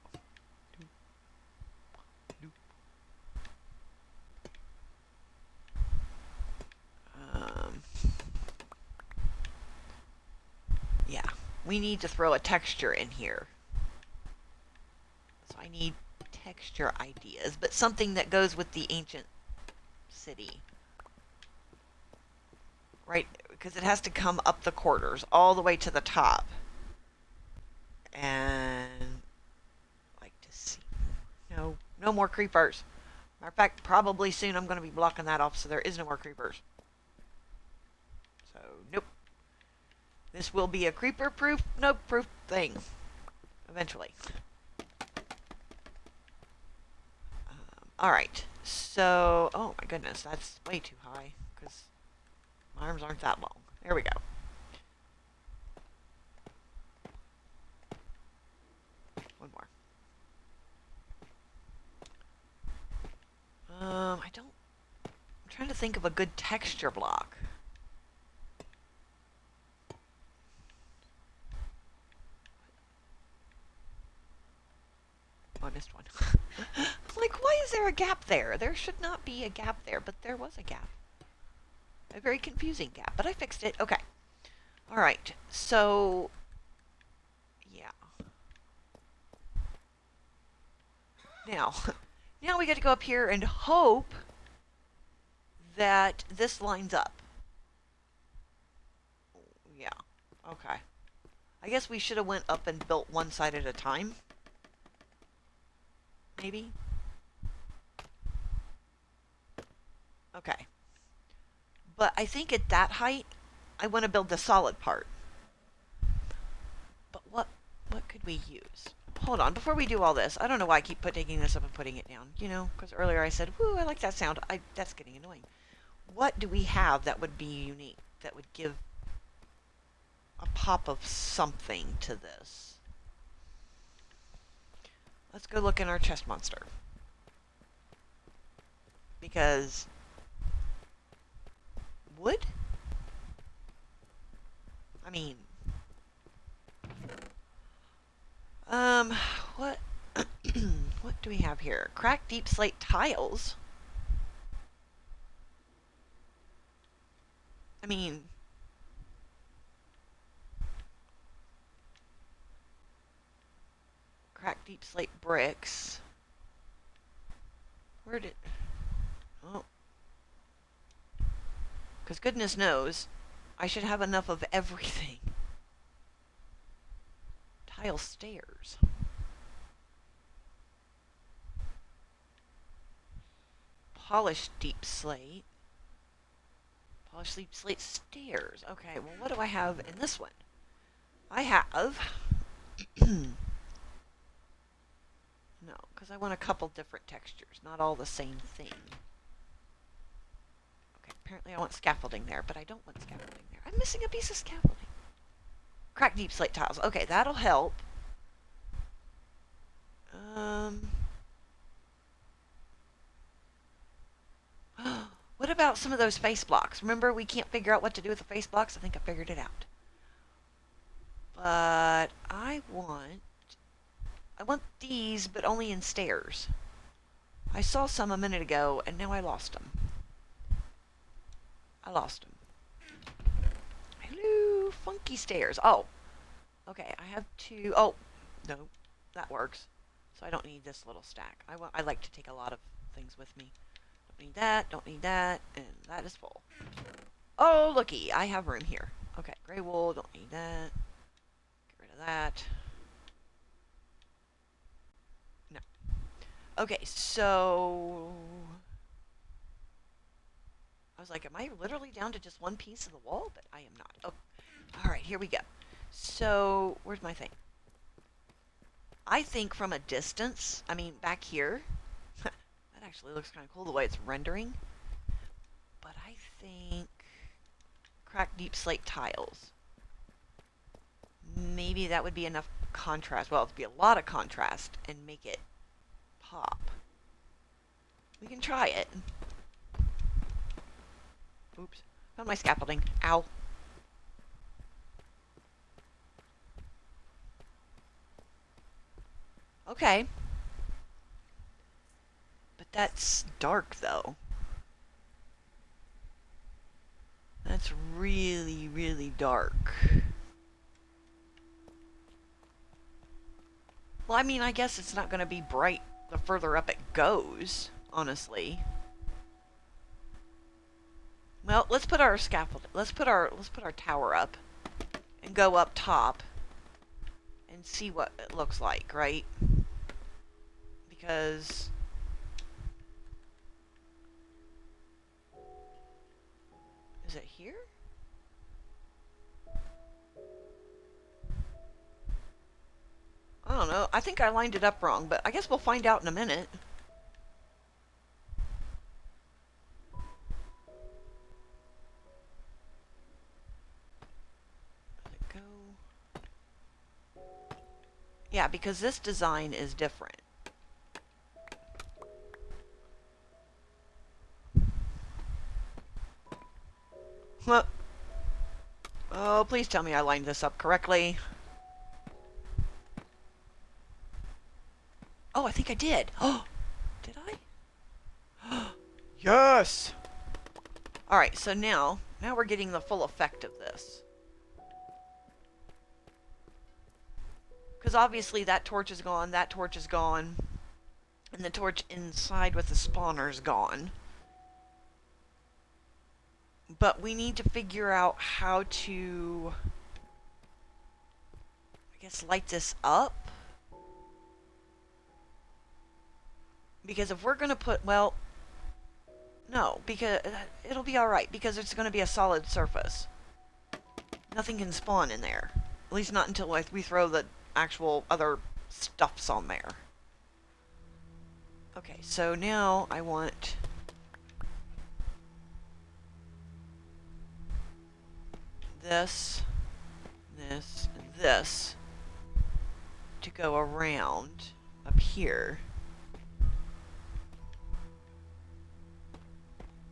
Yeah, we need to throw a texture in here. So I need texture ideas, but something that goes with the ancient city. Right, because it has to come up the quarters all the way to the top. And like to see. No more creepers. Matter of fact, probably soon I'm going to be blocking that off so there is no more creepers. So, nope. This will be a creeper-proof, no-proof thing. Eventually. Alright. So, oh my goodness, that's way too high. Because my arms aren't that long. There we go. One more. I'm trying to think of a good texture block. Oh, I missed one. Like, why is there a gap there? There should not be a gap there, but there was a gap. A very confusing gap, but I fixed it. Okay. All right. So, yeah. Now we get to go up here and hope that this lines up. Yeah. Okay. I guess we should have went up and built one side at a time. Maybe. Okay. But I think at that height, I want to build the solid part. But what could we use? Hold on, before we do all this, I don't know why I keep taking this up and putting it down. You know, because earlier I said, whoo, I like that sound. That's getting annoying. What do we have that would be unique, that would give a pop of something to this? Let's go look in our chest monster. Because wood? I mean, what what do we have here? Cracked deep slate tiles. I mean, cracked deep slate bricks. Where did... Oh. Because goodness knows, I should have enough of everything. Tile stairs. Polished deep slate. Polished deep slate stairs. Okay, well what do I have in this one? I have... No, because I want a couple different textures, not all the same thing. Okay, apparently I want scaffolding there, but I don't want scaffolding there. I'm missing a piece of scaffolding. Crack deep slate tiles. Okay, that'll help. What about some of those face blocks? Remember, we can't figure out what to do with the face blocks? I think I figured it out. But I want these, but only in stairs. I saw some a minute ago, and now I lost them. Hello, funky stairs. Oh, okay. I have two. Oh, no, that works. So I don't need this little stack. I like to take a lot of things with me. Don't need that, and that is full. Oh, looky, I have room here. Okay, gray wool, don't need that. Get rid of that. No. Okay, so... I was like, am I literally down to just one piece of the wall? But I am not. Oh, alright, here we go. So, where's my thing? I think from a distance, I mean, back here, that actually looks kind of cool the way it's rendering. But I think cracked deep slate tiles. Maybe that would be enough contrast. Well, it'd be a lot of contrast and make it pop. We can try it. Oops. Found my scaffolding. Ow. Okay. But that's dark, though. That's really, really dark. Well, I mean, I guess it's not going to be bright the further up it goes, honestly. Well, let's put our scaffold. Let's put our tower up and go up top and see what it looks like, right? Because is it here? I don't know. I think I lined it up wrong, but I guess we'll find out in a minute. Yeah, because this design is different. Well, oh, please tell me I lined this up correctly. Oh, I think I did. Oh, did I? Yes! Alright, so now we're getting the full effect of this. Because obviously that torch is gone, that torch is gone, and the torch inside with the spawner is gone. But we need to figure out how to, I guess, light this up. Because if we're going to put, well, no, because it'll be alright, because it's going to be a solid surface. Nothing can spawn in there. At least not until we throw the actual other stuffs on there. Okay, so now I want this, this, and this to go around up here.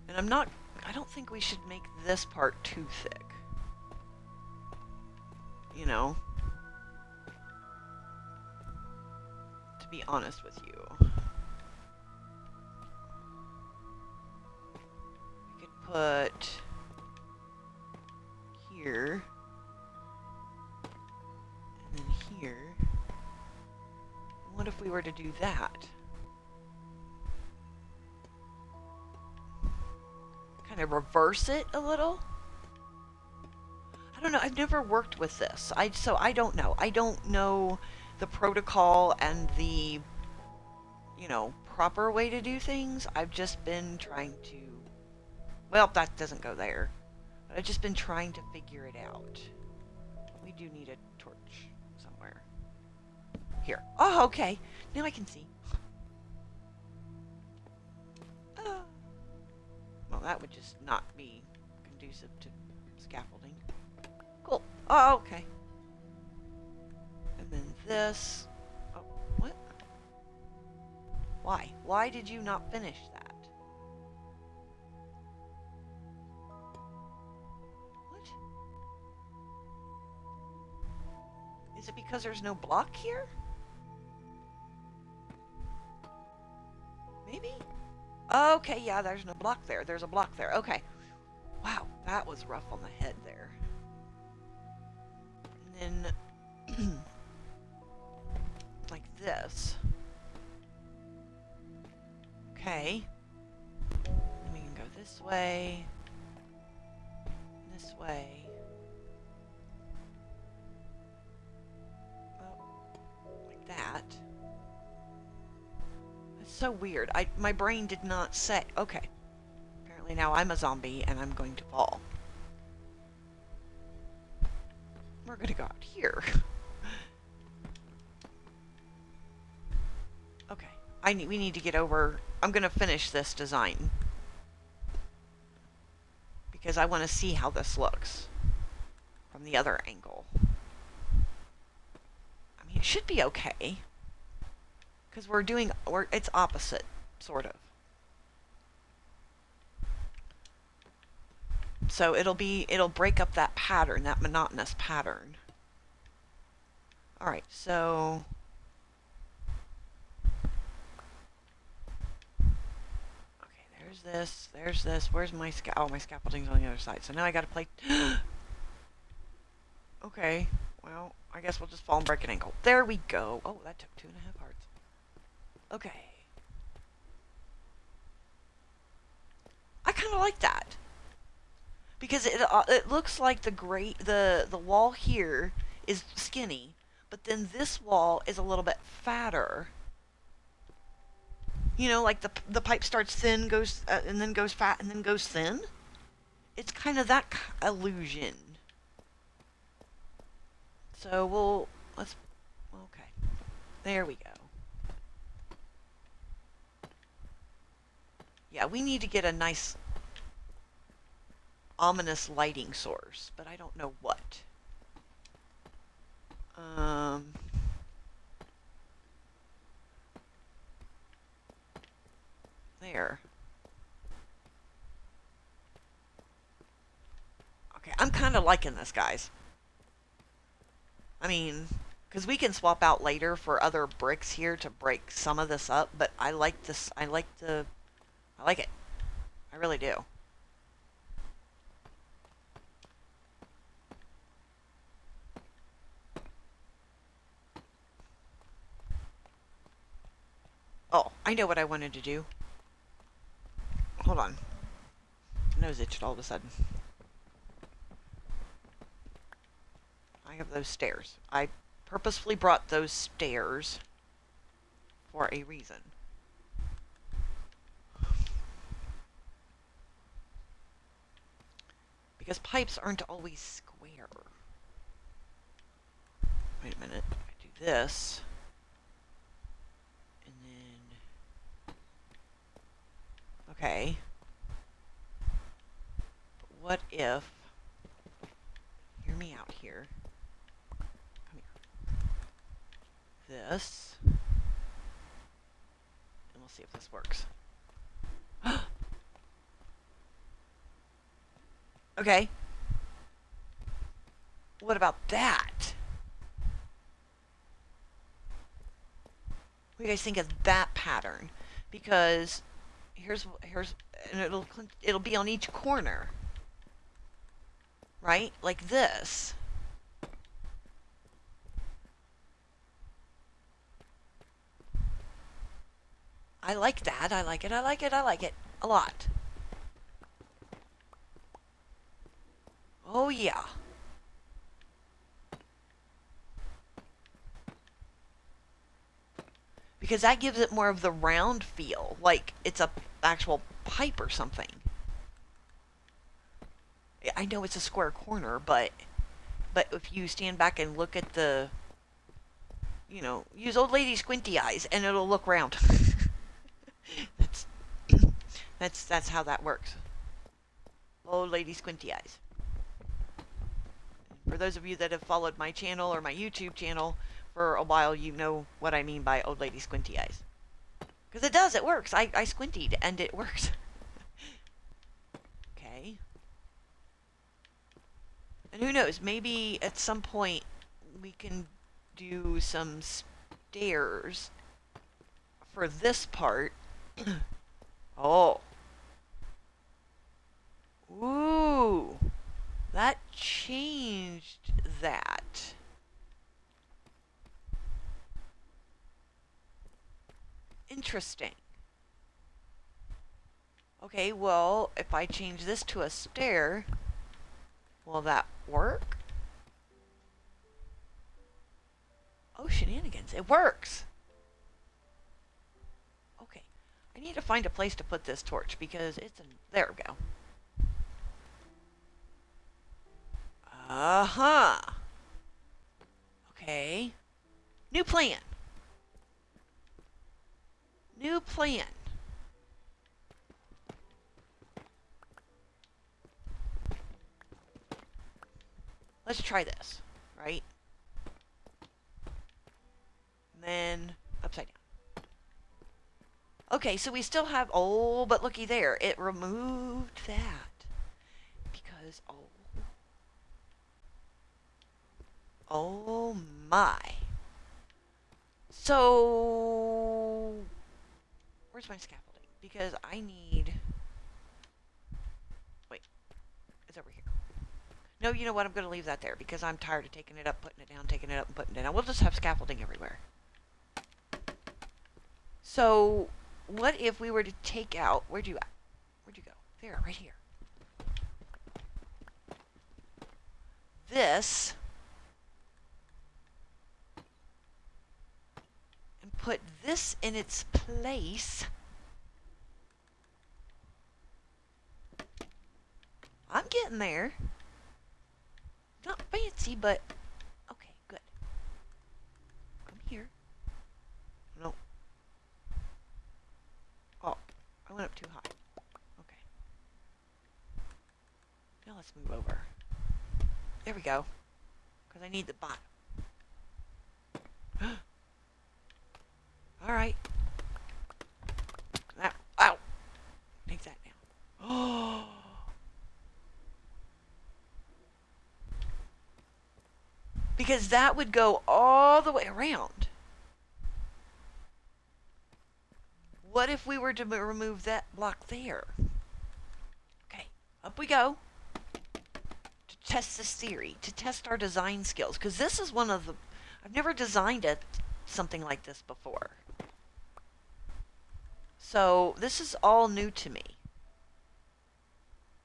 And I don't think we should make this part too thick. You know? To be honest with you. We could put here. And then here. What if we were to do that? Kind of reverse it a little? I don't know. I've never worked with this. So I don't know. I don't know the protocol and the, you know, proper way to do things. I've just been trying to, well, that doesn't go there. But I've just been trying to figure it out. We do need a torch somewhere. Here. Oh, okay. Now I can see. Well, that would just not be conducive to scaffolding. Cool. Oh, okay. And then this. Oh, what? Why? Why did you not finish that? What? Is it because there's no block here? Maybe? Okay, yeah, there's no block there. There's a block there. Okay. Wow, that was rough on the head there. And then, like this. Okay. Then we can go this way. This way. Oh, like that. So weird. My brain did not say. Okay. Apparently now I'm a zombie and I'm going to fall. We're gonna go out here. Okay. We need to get over. I'm gonna finish this design because I want to see how this looks from the other angle. I mean, it should be okay. Because it's opposite, sort of. So it'll break up that pattern, that monotonous pattern. Alright, so... Okay, there's this. Where's my my scaffolding's on the other side. So now I gotta play... Okay, well, I guess we'll just fall and break an ankle. There we go. Oh, that took 2.5 hearts. Okay. I kind of like that. Because it looks like the wall here is skinny, but then this wall is a little bit fatter. You know, like the pipe starts thin, goes and then goes fat, and then goes thin. It's kind of that illusion. So okay. There we go. Yeah, we need to get a nice ominous lighting source, but I don't know what. there. Okay, I'm kind of liking this, guys. I mean, because we can swap out later for other bricks here to break some of this up, but I like this. I like it. I really do. Oh, I know what I wanted to do. Hold on. My nose itched all of a sudden. I have those stairs. I purposefully brought those stairs for a reason. Because pipes aren't always square. Wait a minute. I do this. And then... Okay. But what if... Hear me out here. Come here. This. And we'll see if this works. Okay. What about that? What do you guys think of that pattern? Because here's and it'll be on each corner. Right? Like this. I like that. I like it. I like it. I like it a lot. Oh yeah. Because that gives it more of the round feel, like it's a actual pipe or something. I know it's a square corner, but if you stand back and look at the, you know, use old lady squinty eyes and it'll look round. that's how that works. Old lady squinty eyes. For those of you that have followed my channel or my YouTube channel for a while, you know what I mean by old lady squinty eyes. Because it does, it works. I squintied and it works. Okay. And who knows, maybe at some point we can do some stairs for this part. Oh. Ooh. That changed that. Interesting. Okay, well, if I change this to a stair, will that work? Oh, shenanigans. It works. Okay. I need to find a place to put this torch because it's in... There we go. Uh-huh. Okay. New plan. New plan. Let's try this, right? And then upside down. Okay, so we still have... Oh, but looky there. It removed that. Because... Oh my. So... Where's my scaffolding? Because I need... Wait. It's over here. No, you know what? I'm going to leave that there because I'm tired of taking it up, putting it down, taking it up, and putting it down. We'll just have scaffolding everywhere. So, what if we were to take out... Where'd you go? There, right here. This... And put this in its place... I'm getting there. Not fancy, but okay, good. Come here. No. Oh, I went up too high. Okay. Now let's move over. There we go. Because I need the bottom. Alright. Ow. Because that would go all the way around. What if we were to remove that block there? Okay, up we go. To test this theory, to test our design skills. Because this is one of the... I've never designed something like this before. So this is all new to me.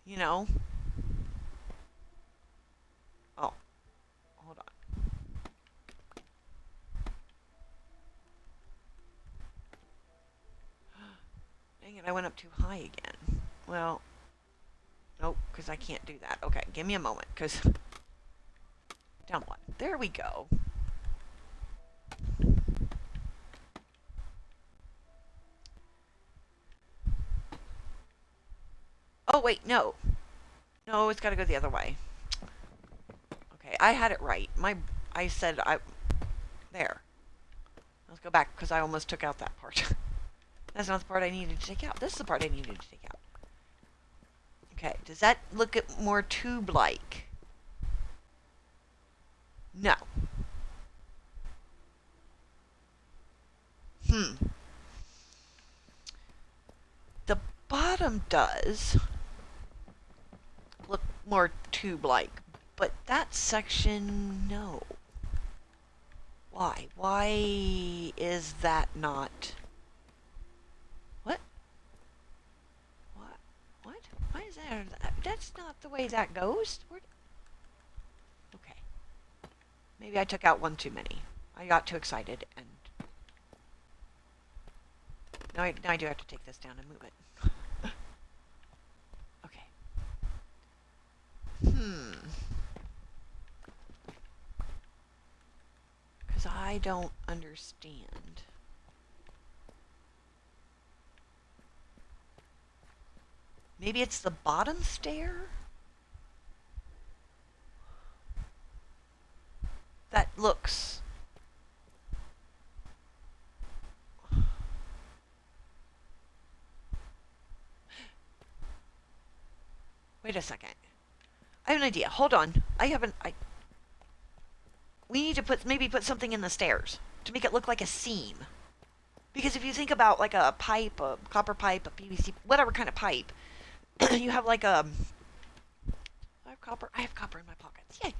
You know? Oh, hold on. Dang it, I went up too high again. Well, nope, because I can't do that. Okay, give me a moment, because... Down one. There we go. Oh, wait, no. No, it's got to go the other way. Okay, I had it right. I said there. Let's go back, because I almost took out that part. That's not the part I needed to take out. This is the part I needed to take out. Okay, does that look more tube-like? No. The bottom does look more tube-like, but that section, no. Why? Why is that not... What? What? Why is that? That's not the way that goes. Okay. Maybe I took out one too many. I got too excited and... Now I do have to take this down and move it. Okay. Because I don't understand. Maybe it's the bottom stair? That looks... Wait a second. I have an idea. Hold on. We need to maybe put something in the stairs to make it look like a seam. Because if you think about like a pipe, a copper pipe, a PVC, whatever kind of pipe, you have like a... I have copper in my pockets. Yay.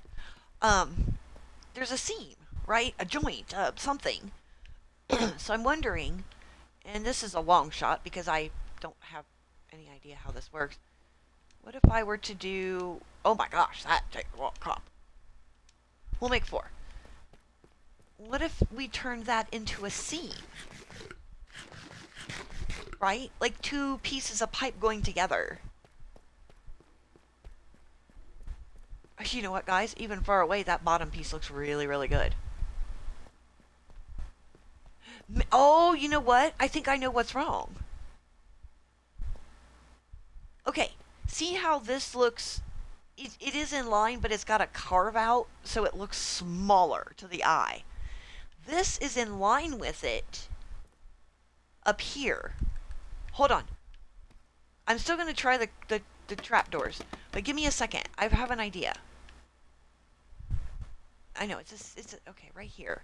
There's a seam, right? A joint, something. So I'm wondering, and this is a long shot because I don't have any idea how this works. What if I were to do... Oh my gosh, that takes a lot of copper. We'll make 4. What if we turn that into a seam? Right? Like 2 pieces of pipe going together. You know what, guys? Even far away, that bottom piece looks really, really good. Oh, you know what? I think I know what's wrong. Okay, see how this looks... It is in line, but it's got a carve out, so it looks smaller to the eye. This is in line with it up here. Hold on. I'm still going to try the trapdoors, but give me a second. I have an idea. I know, okay, right here.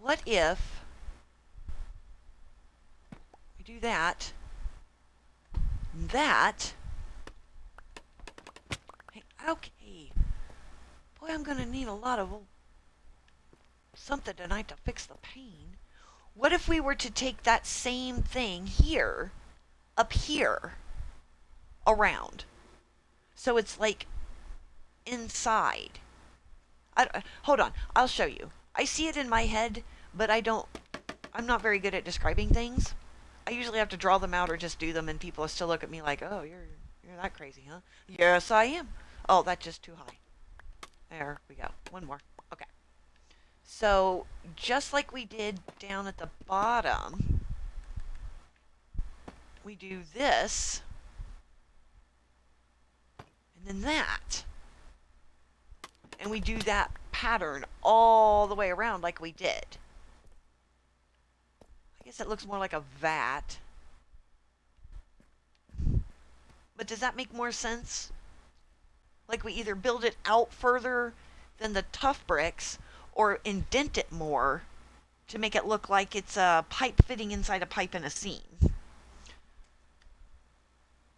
What if we do that, okay. Boy, I'm going to need a lot of something tonight to fix the pain. What if we were to take that same thing here, up here, around? So it's like inside. Hold on, I'll show you. I see it in my head, but I'm not very good at describing things. I usually have to draw them out or just do them, and people still look at me like, oh, you're that crazy, huh? Yes, I am. Oh, that's just too high. There we go. One more. Okay. So, just like we did down at the bottom, we do this, and then that. And we do that pattern all the way around like we did. I guess it looks more like a vat. But does that make more sense? Like we either build it out further than the tough bricks or indent it more to make it look like it's a pipe fitting inside a pipe in a scene.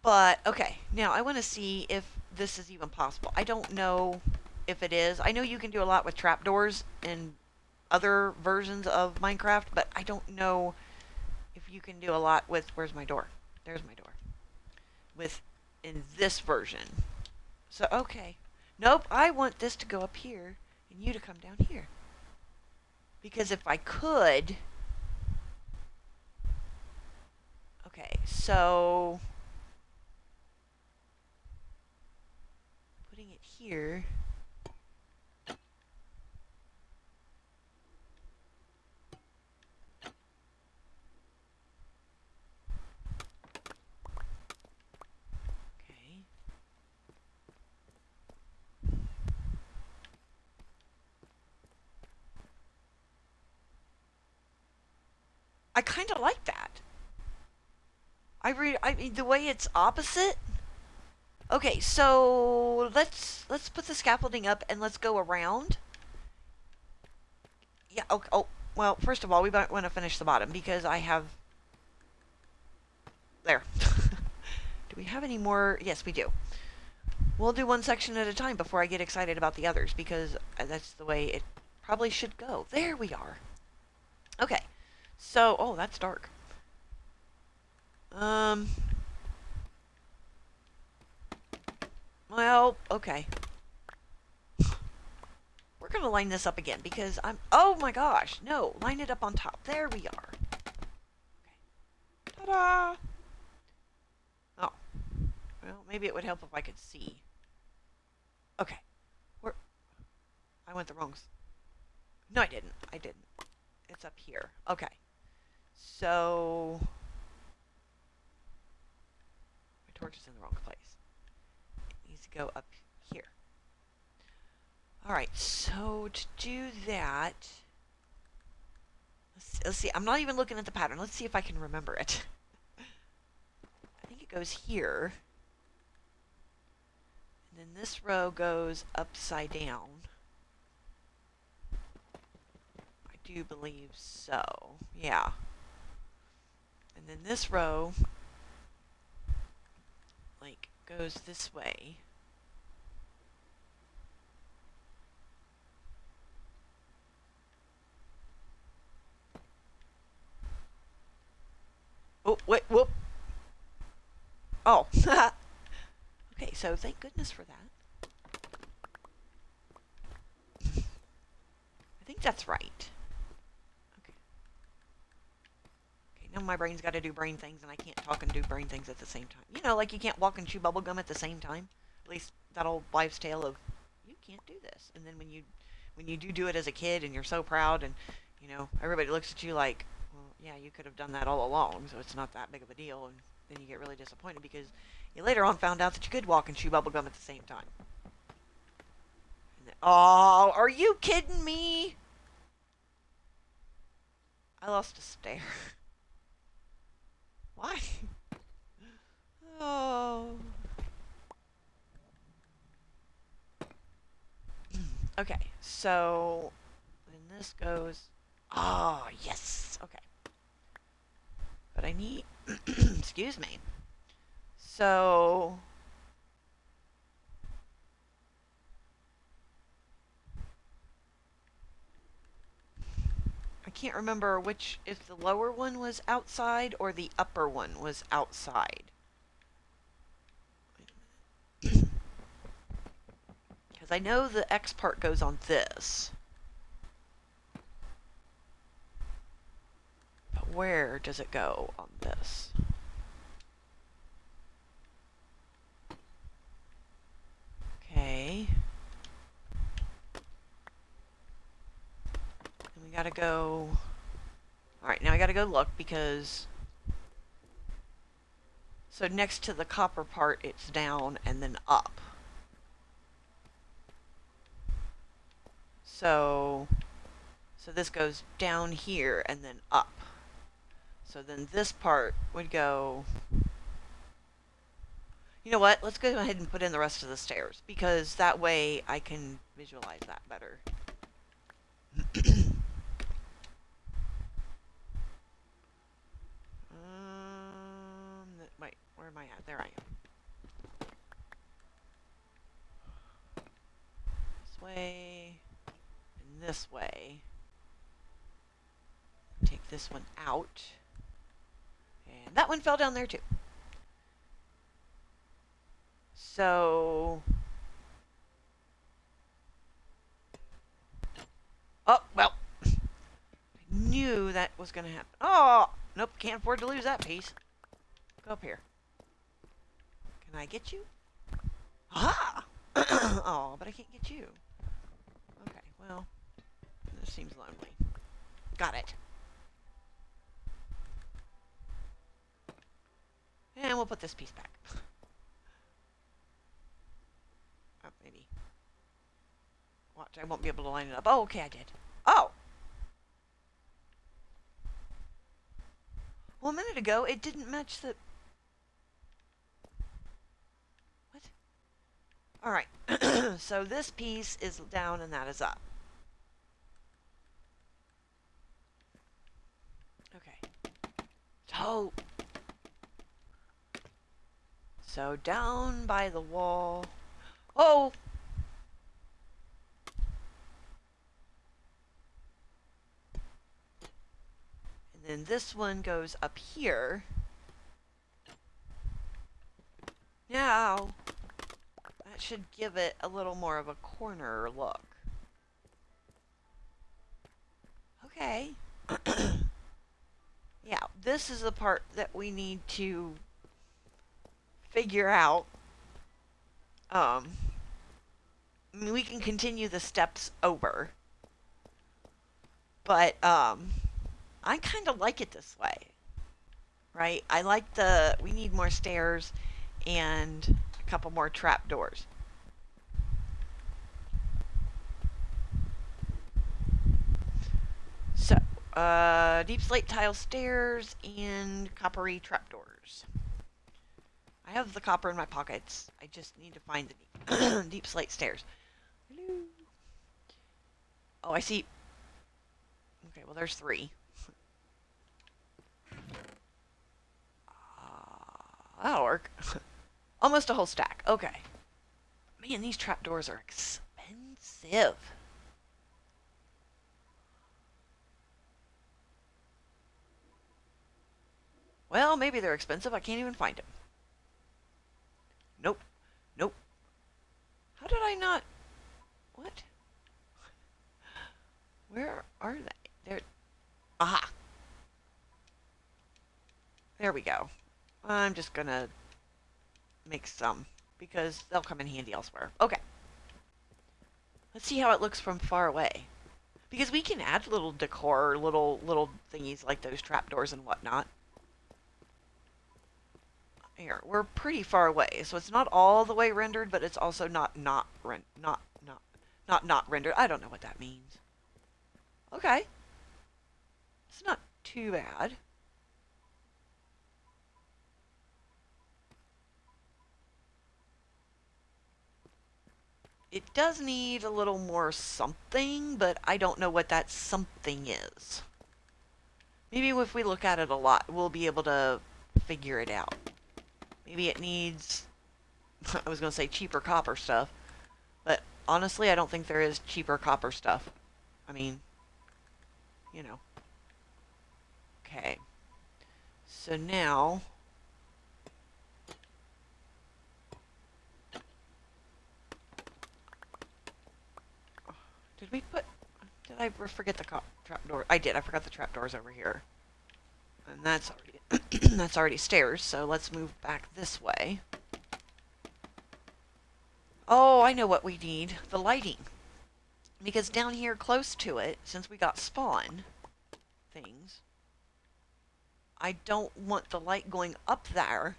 But, okay, now I want to see if this is even possible. I don't know if it is. I know you can do a lot with trapdoors in other versions of Minecraft, but I don't know if you can do a lot with, where's my door? There's my door. With, in this version. So, okay. Nope, I want this to go up here and you to come down here. Because if I could... Okay, so... putting it here... Okay. I kind of like that. I mean, the way it's opposite. Okay, so let's put the scaffolding up and let's go around. Yeah. Okay. Oh, well, first of all, we might want to finish the bottom because I have. There. Do we have any more? Yes, we do. We'll do one section at a time before I get excited about the others because that's the way it probably should go. There we are. Okay. So, oh, that's dark. Well, okay. We're going to line this up again because I'm... Oh my gosh, no. Line it up on top. There we are. Okay. Ta-da! Oh. Well, maybe it would help if I could see. Okay. I went the wrong... No, I didn't. I didn't. It's up here. Okay. So... My torch is in the wrong place. It needs to go up here. Alright, so to do that... Let's see. I'm not even looking at the pattern. Let's see if I can remember it. I think it goes here. And then this row goes upside down. I do believe so. Yeah. And then this row, like, goes this way. Oh, wait, whoop. Oh. Okay, so thank goodness for that. I think that's right. Okay. Okay, now my brain's got to do brain things, and I can't talk and do brain things at the same time. You know, like you can't walk and chew bubblegum at the same time. At least that old wives' tale of, you can't do this. And then when you do it as a kid, and you're so proud, and, you know, everybody looks at you like, well, yeah, you could have done that all along, so it's not that big of a deal, and then you get really disappointed because you later on found out that you could walk and chew bubblegum at the same time. And then, oh, are you kidding me? I lost a stair. Why? Oh. Okay, so then this goes... Oh, yes. Okay. But I need... Excuse me. So... I can't remember which... If the lower one was outside or the upper one was outside. Because I know the X part goes on this. But where does it go on this? Okay. And we gotta go... Alright, now I gotta go look because... So next to the copper part, it's down and then up. So this goes down here and then up. So then this part would go... You know what? Let's go ahead and put in the rest of the stairs, because that way I can visualize that better. Wait, where am I at? There I am. This way, and this way. Take this one out. And that one fell down there too. So... Oh, well. I knew that was going to happen. Oh, nope, can't afford to lose that piece. Go up here. Can I get you? Aha! Oh, but I can't get you. Okay, well, this seems lonely. Got it. And we'll put this piece back. Oh, maybe. Watch, I won't be able to line it up. Oh, okay, I did. Oh! Well, a minute ago, it didn't match the... What? Alright. So this piece is down and that is up. Okay. So down by the wall. Oh! And then this one goes up here. Now, that should give it a little more of a corner look. Okay. Yeah, this is the part that we need to figure out. I mean, we can continue the steps over. But, I kind of like it this way. Right? I like we need more stairs and a couple more trapdoors. So, deep slate tile stairs and coppery trapdoors. I have the copper in my pockets. I just need to find the deep slate stairs. Hello. Oh, I see. Okay, well, there's 3. That'll work. Almost a whole stack. Okay. Man, these trapdoors are expensive. Well, maybe they're expensive. I can't even find them. Nope. Nope. How did I not... What? Where are they? They're... Aha! There we go. I'm just gonna make some, because they'll come in handy elsewhere. Okay. Let's see how it looks from far away. Because we can add little decor, little thingies like those trapdoors and whatnot. Here, we're pretty far away, so it's not all the way rendered, but it's also not rendered. I don't know what that means. Okay. It's not too bad. It does need a little more something, but I don't know what that something is. Maybe if we look at it a lot, we'll be able to figure it out. Maybe it needs, I was going to say cheaper copper stuff, but honestly, I don't think there is cheaper copper stuff. I mean, you know. Okay. So now, did I forget the trapdoor? I did. I forgot the trapdoors over here. And that's already, that's already stairs, so let's move back this way. Oh, I know what we need. The lighting. Because down here close to it, since we got spawn things, I don't want the light going up there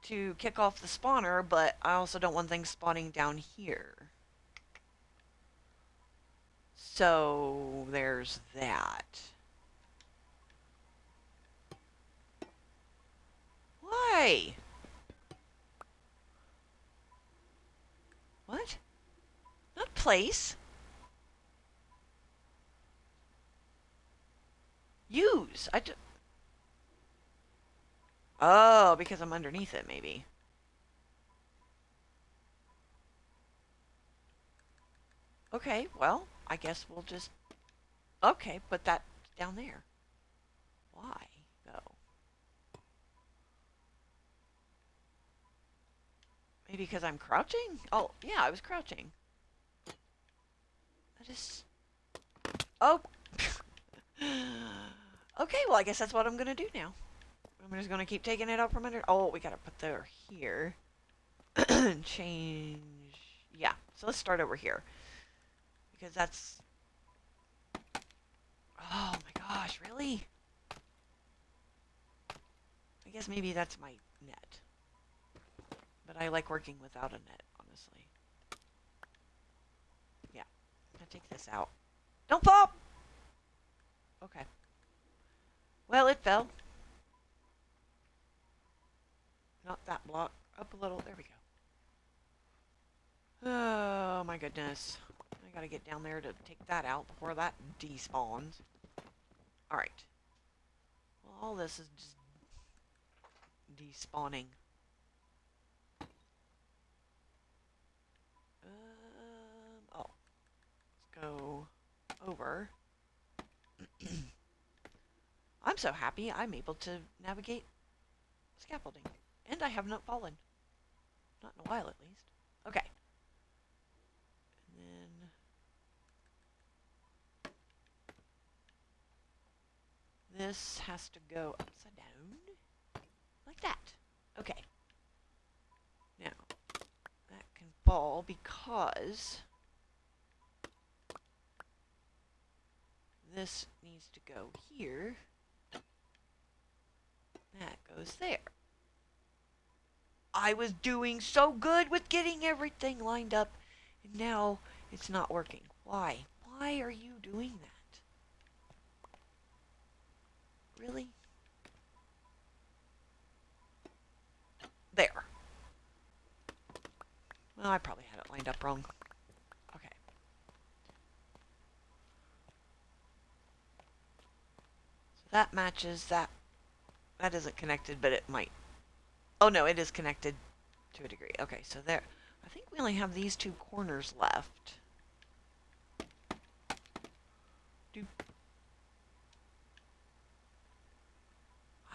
to kick off the spawner, but I also don't want things spawning down here. So there's that. Why? place. Use. Oh, because I'm underneath it, maybe. Okay, well, I guess we'll just... Okay, put that down there. Why, though? Maybe because I'm crouching? Oh, yeah, I was crouching. That is... Oh! Okay, well, I guess that's what I'm going to do now. I'm just going to keep taking it out from under... Oh, we got to put there here. Change... Yeah, so let's start over here. Because that's... Oh my gosh, really? I guess maybe that's my net. But I like working without a net, honestly. Yeah, I'm going to take this out. Don't fall! Okay. Well, it fell. Not that block. Up a little. There we go. Oh my goodness. I gotta get down there to take that out before that despawns. Alright. Well, all this is just despawning. Oh. Let's go over. I'm so happy I'm able to navigate scaffolding. And I have not fallen. Not in a while, at least. Okay. And then... This has to go upside down. Like that. Okay. Now, that can fall because this needs to go here. That goes there. I was doing so good with getting everything lined up, and now it's not working. Why? Why are you doing that? Really? There. Well, I probably had it lined up wrong. Okay. So that matches that. That isn't connected, but it might. Oh no, it is connected to a degree. Okay, so there. I think we only have these two corners left. Doop.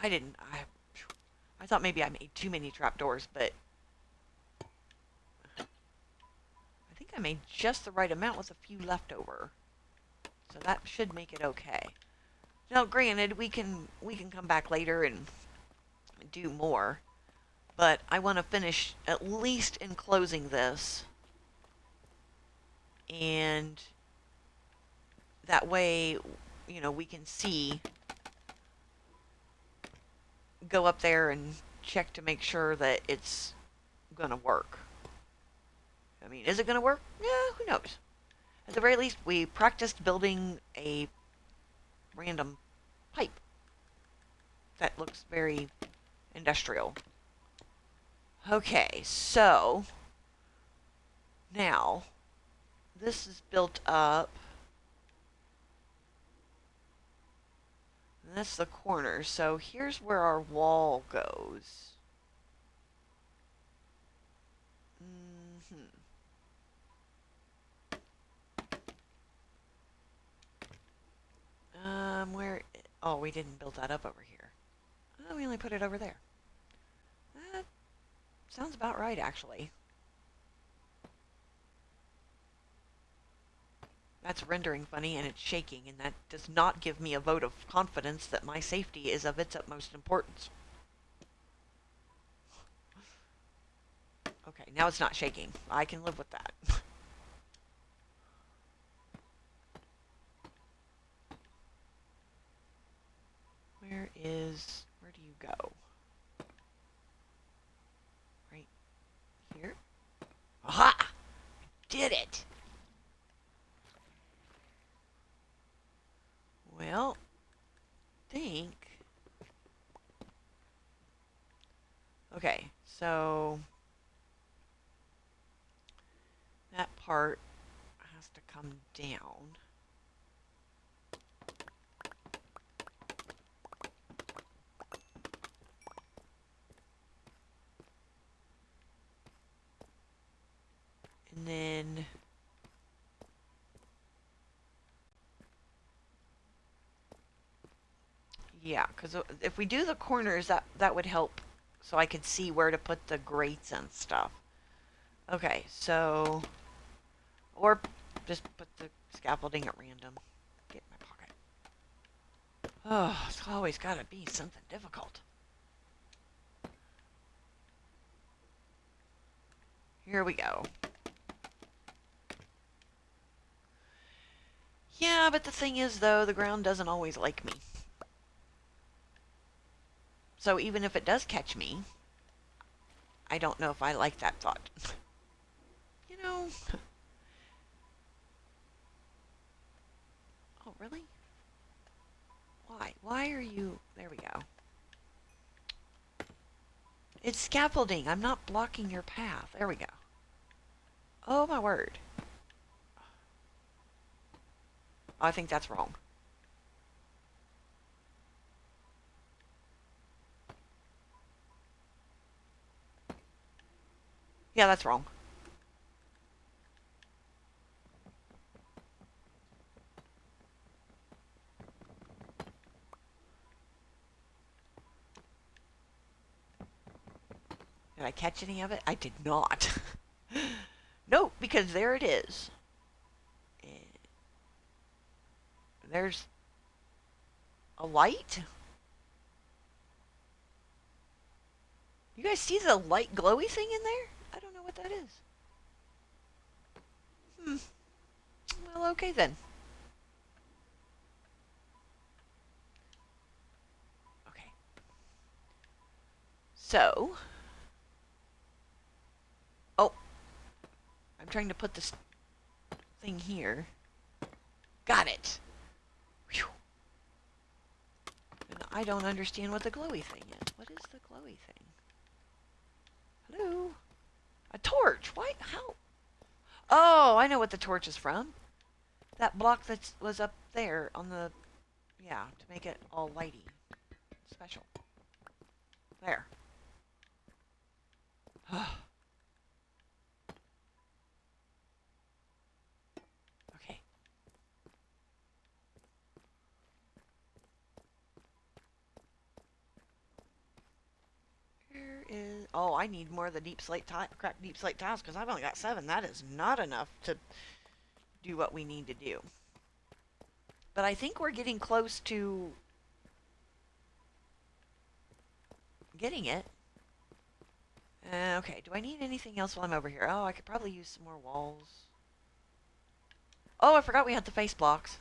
I didn't. I thought maybe I made too many trapdoors, but I think I made just the right amount with a few left over. So that should make it okay. Now, granted, we can come back later and do more, but I want to finish at least enclosing this, and that way, you know, we can see, go up there and check to make sure that it's gonna work. I mean, is it gonna work? Yeah, who knows. At the very least, we practiced building a random pipe that looks very industrial. Okay, so now this is built up. And that's the corner. So here's where our wall goes. Where... Oh, we didn't build that up over here. Oh, we only put it over there. That sounds about right, actually. That's rendering funny, and it's shaking, and that does not give me a vote of confidence that my safety is of its utmost importance. Okay, now it's not shaking. I can live with that. Where do you go? Right here? Aha! I did it! Well, think... Okay, so... That part come down. And then yeah, because if we do the corners, that would help so I could see where to put the grates and stuff. Okay, so, or just put the scaffolding at random. Get in my pocket. Oh, it's always got to be something difficult. Here we go. Yeah, but the thing is, though, the ground doesn't always like me. So even if it does catch me, I don't know if I like that thought. You know? Oh, really? Why? Why are you... There we go. It's scaffolding. I'm not blocking your path. There we go. Oh, my word. Oh, I think that's wrong. Yeah, that's wrong. Did I catch any of it? I did not. No, because there it is. There's a light. You guys see the light glowy thing in there? I don't know what that is. Well, okay then. Okay. So. Oh. I'm trying to put this thing here. Got it. Whew. And I don't understand what the glowy thing is. What is the glowy thing? Hello? A torch. Why? How? Oh, I know what the torch is from. That block that was up there on the... Yeah, to make it all lighty. Special. There. Okay. Here is... Oh, I need more of the deep slate cracked deep slate tiles because I've only got 7. That is not enough to do what we need to do. But I think we're getting close to getting it. Okay, do I need anything else while I'm over here? Oh, I could probably use some more walls. Oh, I forgot we had the face blocks.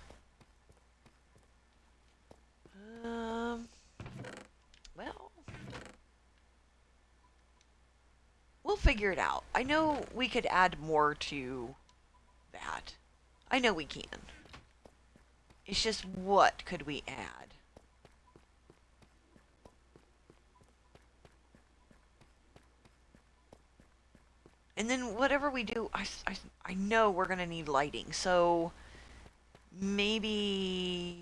Well, we'll figure it out. I know we could add more to that. I know we can. It's just what could we add? And then whatever we do, I know we're going to need lighting. So maybe...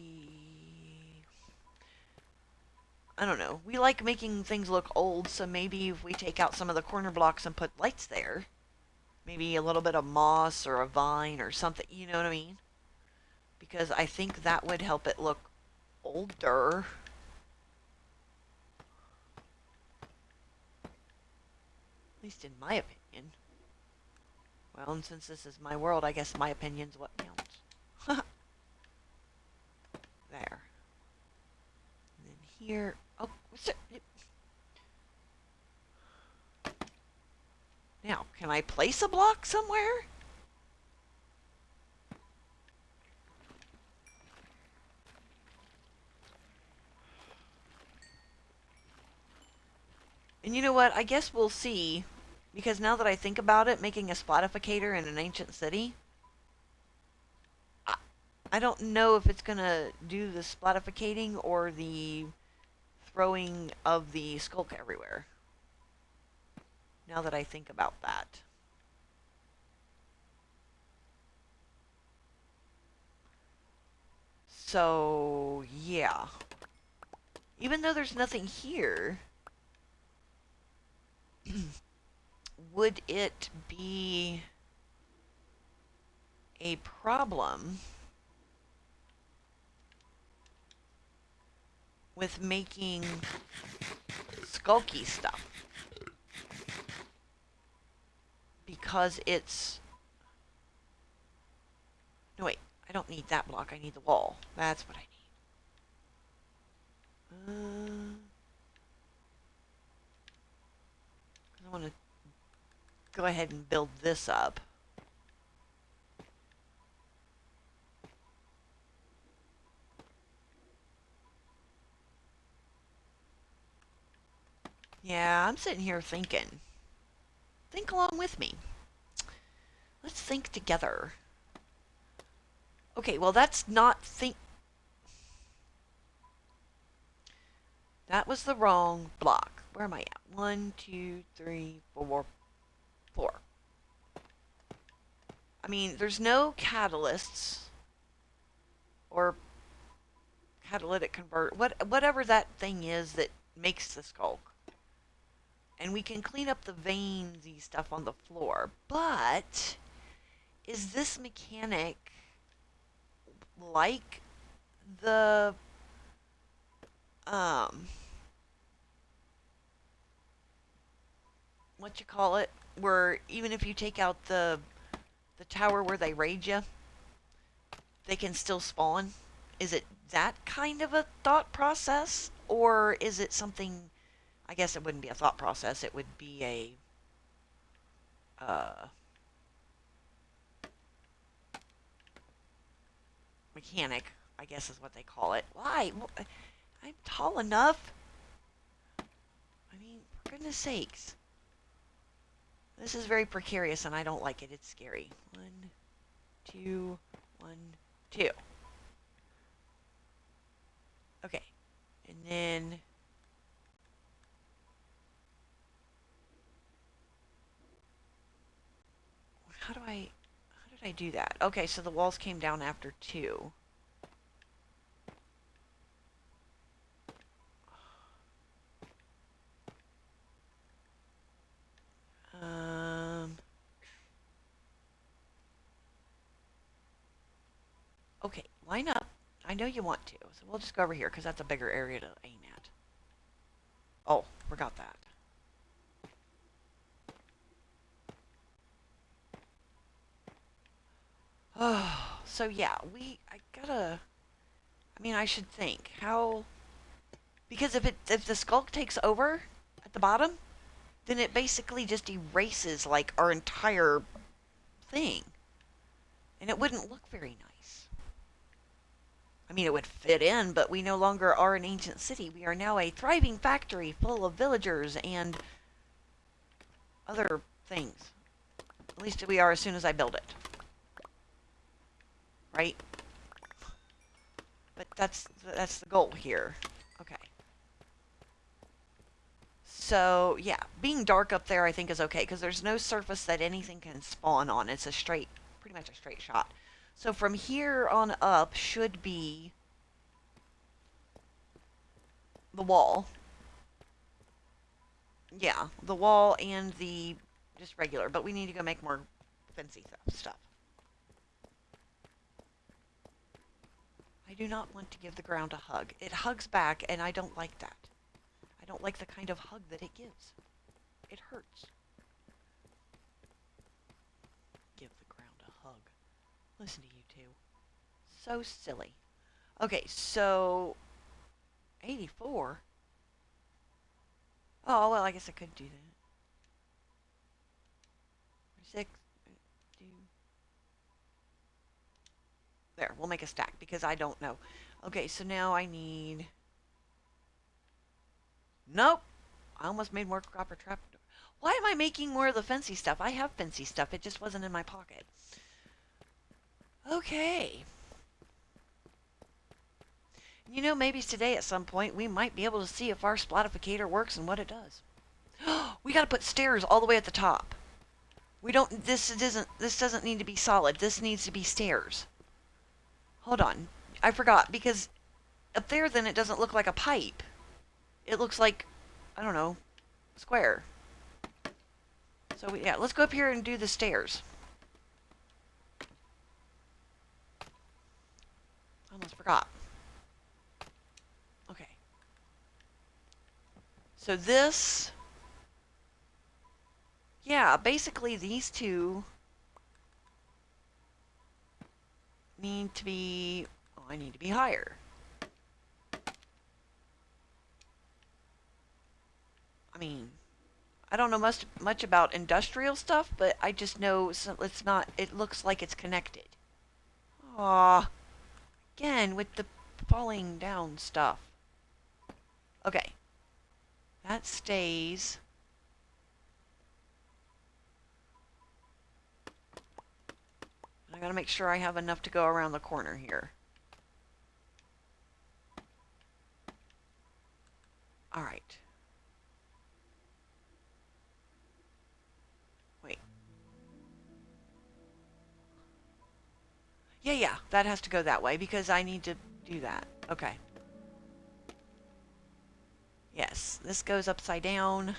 I don't know. We like making things look old, so maybe if we take out some of the corner blocks and put lights there, maybe a little bit of moss or a vine or something, you know what I mean? Because I think that would help it look older. At least in my opinion. Well, and since this is my world, I guess my opinion's what counts. There. And then here... Oh, what's it? Now, can I place a block somewhere? And you know what? I guess we'll see. Because now that I think about it, making a splatificator in an ancient city... I don't know if it's going to do the splatificating or the throwing of the skulk everywhere. Now that I think about that. So, yeah. Even though there's nothing here, would it be a problem with making skulky stuff? Because it's... No, wait. I don't need that block. I need the wall. That's what I need. I want to go ahead and build this up. Yeah, I'm sitting here thinking. Think along with me. Let's think together. Okay, well, that's not think... That was the wrong block. Where am I at? 1, 2, 3, 4, 4. I mean, there's no catalysts or catalytic convert, whatever that thing is that makes the skulk. And we can clean up the veinsy stuff on the floor. But is this mechanic like the what you call it, where even if you take out the tower where they raid you, they can still spawn? Is it that kind of a thought process, or is it something? I guess it wouldn't be a thought process. It would be a mechanic, I guess is what they call it. Why? Well, I'm tall enough. I mean, for goodness sakes. This is very precarious and I don't like it. It's scary. 1, 2, 1, 2. Okay. And then... How did I do that? Okay, so the walls came down after 2. Okay, line up. I know you want to, so we'll just go over here because that's a bigger area to aim at. Oh, forgot that. Oh, so yeah, I should think how, because if the skulk takes over at the bottom, then it basically just erases like our entire thing, and it wouldn't look very nice. I mean, it would fit in, but we no longer are an ancient city. We are now a thriving factory full of villagers and other things. At least we are as soon as I build it. Right? But that's the goal here. Okay. So, yeah, being dark up there I think is okay, because there's no surface that anything can spawn on. It's pretty much a straight shot. So from here on up should be the wall. Yeah, the wall and the just regular, but we need to go make more fancy stuff. I do not want to give the ground a hug. It hugs back, and I don't like that. I don't like the kind of hug that it gives. It hurts. Give the ground a hug. Listen to you two. So silly. Okay, so 84. Oh, well, I guess I could do that. 6, 2. There, we'll make a stack because I don't know. Okay, so now I need... Nope. I almost made more copper trap. Why am I making more of the fancy stuff? I have fancy stuff. It just wasn't in my pocket. Okay. You know, maybe today at some point we might be able to see if our splatificator works and what it does. We gotta put stairs all the way at the top. This doesn't need to be solid. This needs to be stairs. Hold on. I forgot, because up there then it doesn't look like a pipe. It looks like, I don't know, square. So yeah, let's go up here and do the stairs. Almost forgot. Okay. So this, yeah, basically these two need to be, oh, I need to be higher. I mean, I don't know much about industrial stuff, but I just know it's not, it looks like it's connected. Aw, again with the falling down stuff. Okay, that stays. I gotta make sure I have enough to go around the corner here. All right. Wait. Yeah, that has to go that way because I need to do that. Okay. Yes, this goes upside down.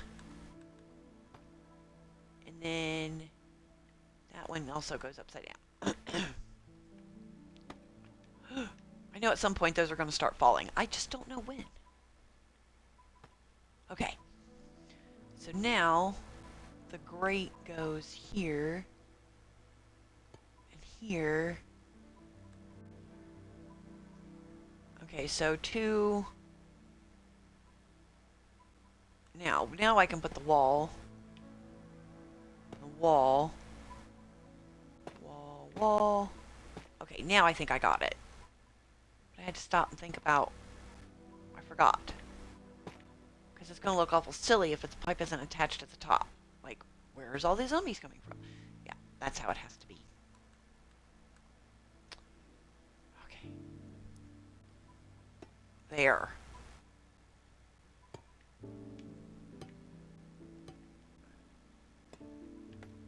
And then that one also goes upside down. I know at some point those are going to start falling. I just don't know when. Okay. So now the grate goes here and here. Okay, so two. Now I can put the wall. The wall. Wall. Okay, now I think I got it. But I had to stop and think about. I forgot. Because it's going to look awful silly if its pipe isn't attached at the top. Like, where's all these zombies coming from? Yeah, that's how it has to be. Okay. There.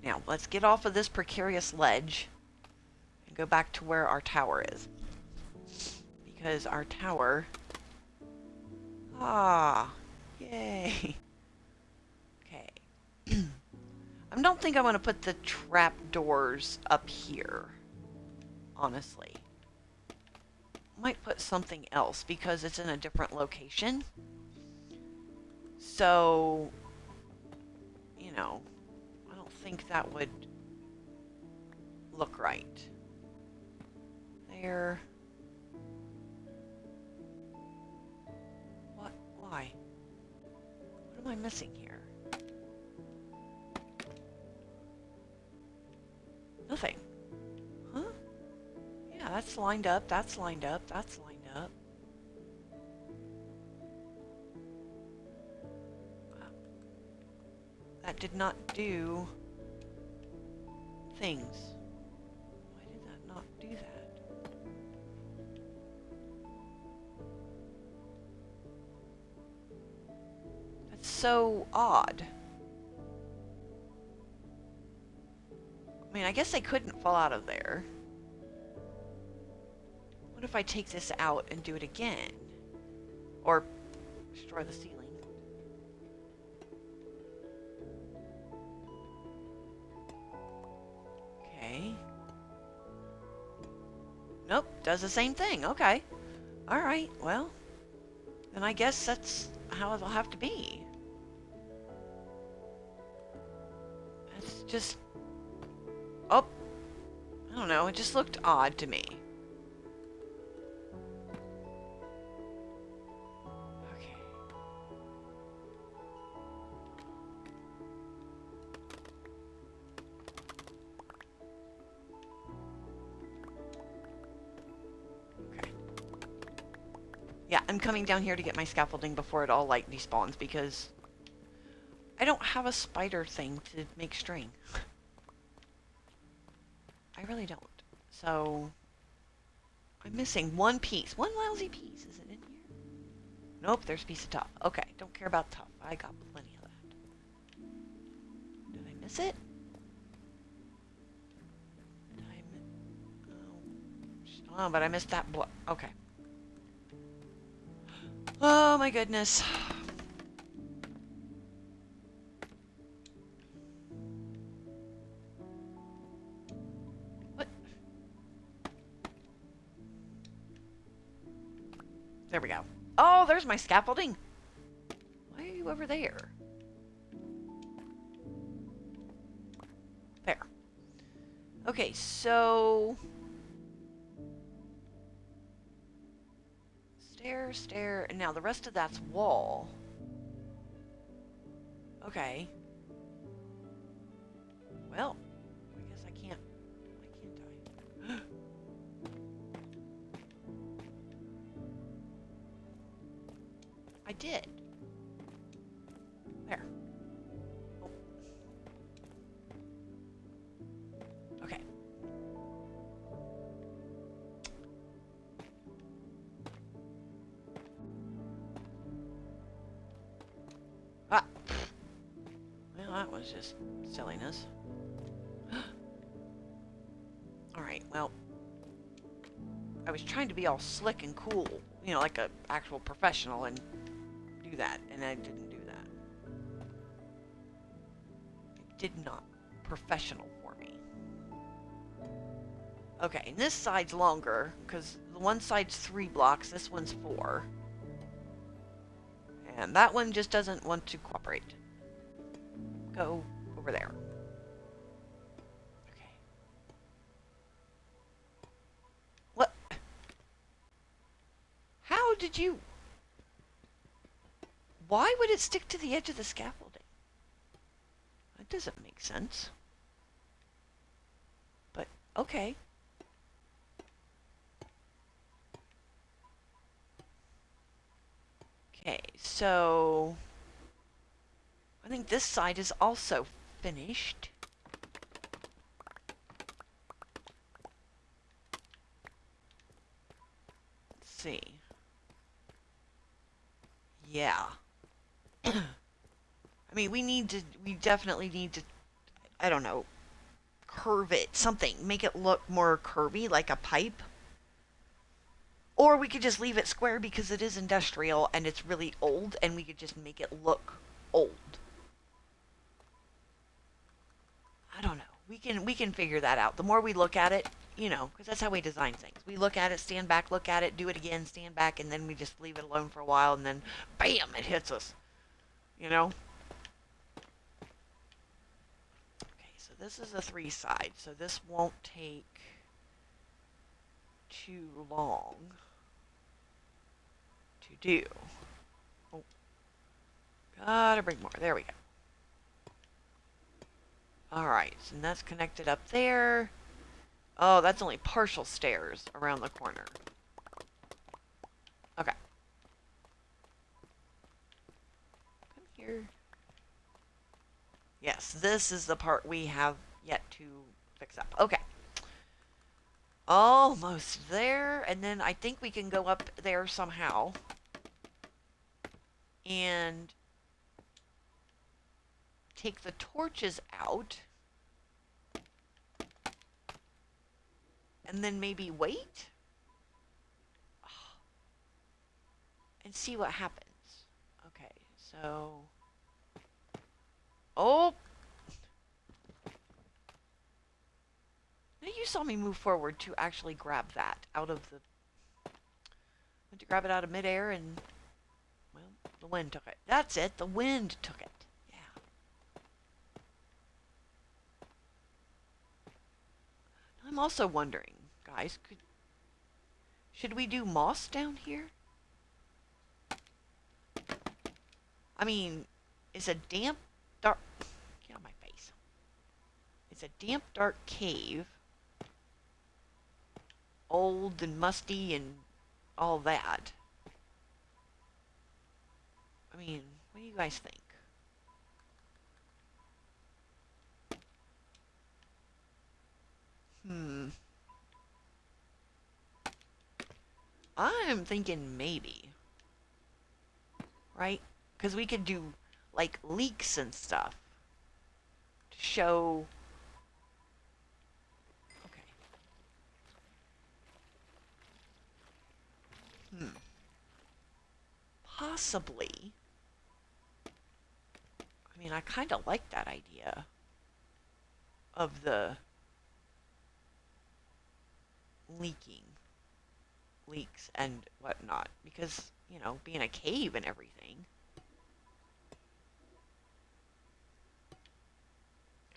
Now, let's get off of this precarious ledge and go back to where our tower is. Because our tower... Ah, yay. Okay. I don't think I want to put the trap doors up here, honestly. Might put something else because it's in a different location. So, you know, I don't think that would look right. There. What? Why? What am I missing here? Nothing. Huh? Yeah, that's lined up, that's lined up, that's lined up. That did not do things. Why did that not do that? That's so odd. I mean, I guess they couldn't fall out of there. What if I take this out and do it again? Or destroy the ceiling? Okay. Nope, does the same thing. Okay. Alright, well, then I guess that's how it'll have to be. It's just... Oh! I don't know, it just looked odd to me. Okay. Okay. Yeah, I'm coming down here to get my scaffolding before it all, like, despawns, because I don't have a spider thing to make string. I really don't. So, I'm missing one piece. One lousy piece. Is it in here? Nope, there's a piece of tuff. Okay, don't care about tuff. I got plenty of that. Did I miss it? Did I Oh, but I missed that block. Okay. Oh my goodness. What? There we go. Oh, there's my scaffolding. Why are you over there? There. Okay, so... Stair, and now the rest of that's wall. Okay. Well, I guess I can't. Why can't I? I did. There. Oh. Okay. Ah. Well, that was just silliness. Alright, well. I was trying to be all slick and cool, you know, like an actual professional and do that, and I didn't do that. It did not. Professional for me. Okay, and this side's longer, because the one side's 3 blocks, this one's 4. And that one just doesn't want to cooperate. Go over there. Okay. What? How did you... Why would it stick to the edge of the scaffolding? That doesn't make sense. But, okay. Okay, so... I think this side is also finished. Let's see. Yeah. I mean, we definitely need to, I don't know, curve it, something. Make it look more curvy, like a pipe. Or we could just leave it square because it is industrial and it's really old, and we could just make it look old. I don't know. We can figure that out. The more we look at it, you know, because that's how we design things. We look at it, stand back, look at it, do it again, stand back, and then we just leave it alone for a while, and then, bam, it hits us. You know? Okay, so this is a 3 side, so this won't take too long to do. Oh. Gotta bring more. There we go. Alright, and that's connected up there. Oh, that's only partial stairs around the corner. Okay. Come here. Yes, this is the part we have yet to fix up. Okay. Almost there, and then I think we can go up there somehow. And take the torches out. And then maybe wait? And see what happens. Okay, so... Oh! Now you saw me move forward to actually grab that out of the... Went to grab it out of midair and... Well, the wind took it. That's it, the wind took it. Yeah. I'm also wondering, guys, should we do moss down here? I mean, it's a damp, dark... Get out of my face. It's a damp, dark cave. Old and musty and all that. I mean, what do you guys think? I'm thinking maybe. Right? Because we could do, like, leaks and stuff. To show... Okay. Hmm. Possibly. I mean, I kind of like that idea of the leaking, leaks and whatnot, because, you know, being a cave and everything.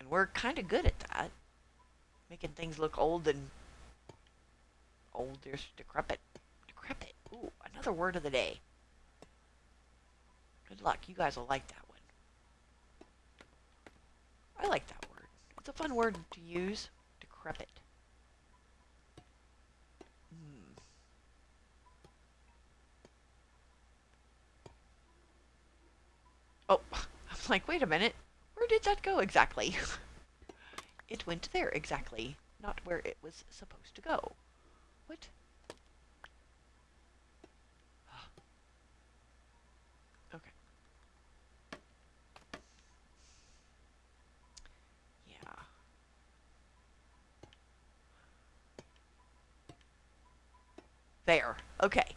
And we're kind of good at that, making things look old, there's decrepit. Decrepit. Ooh, another word of the day. Good luck. You guys will like that one. I like that word. It's a fun word to use. Decrepit. Hmm. Oh, I'm like, wait a minute. Where did that go exactly? It went there exactly, not where it was supposed to go. What? Okay. Yeah. There. Okay.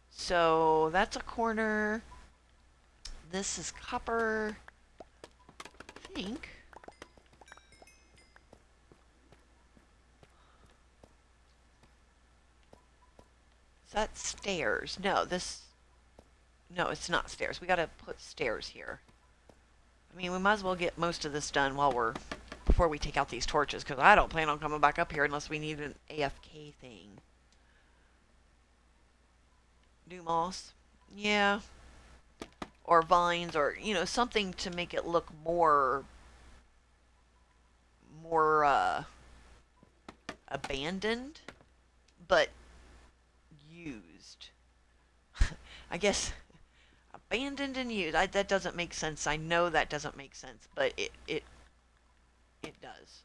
So that's a corner. This is copper. I think. Is that stairs? No, this. No, it's not stairs. We gotta put stairs here. I mean, we might as well get most of this done while we're. Before we take out these torches, because I don't plan on coming back up here unless we need an AFK thing. Do moss? Yeah. Or vines, or, you know, something to make it look more abandoned, but used. I guess abandoned and used. That doesn't make sense. I know that doesn't make sense, but it does.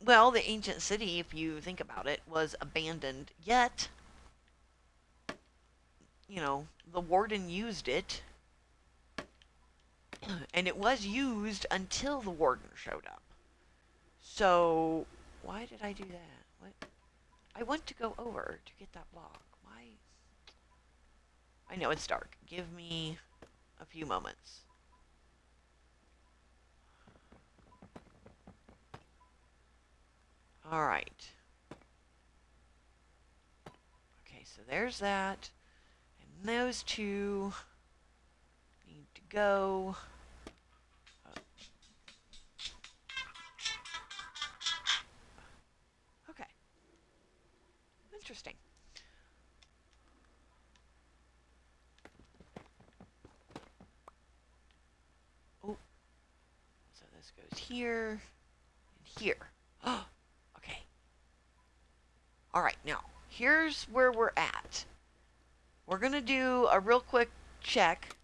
Well, the ancient city, if you think about it, was abandoned. Yet, you know, the warden used it, and it was used until the warden showed up. So, why did I do that? What? I want to go over to get that block. Why? I know it's dark. Give me a few moments. All right. Okay, so there's that. And those two need to go. Okay. Interesting. Oh. So this goes here and here. Oh. Okay. All right, now, here's where we're at. We're going to do a real quick check.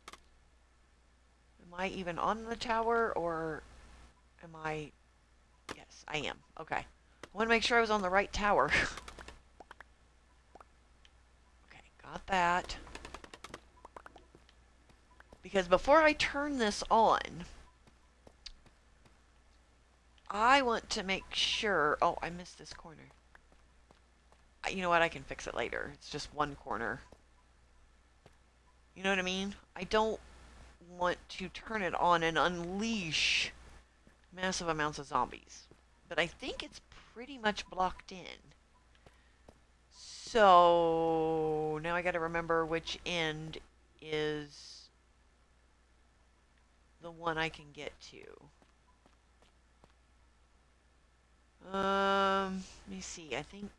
Am I even on the tower, or am I... Yes, I am. Okay. I want to make sure I was on the right tower. Okay, got that. Because before I turn this on, I want to make sure... Oh, I missed this corner. You know what? I can fix it later. It's just one corner. You know what I mean? I don't want to turn it on and unleash massive amounts of zombies. But I think it's pretty much blocked in. So now I gotta remember which end is the one I can get to. Let me see. I think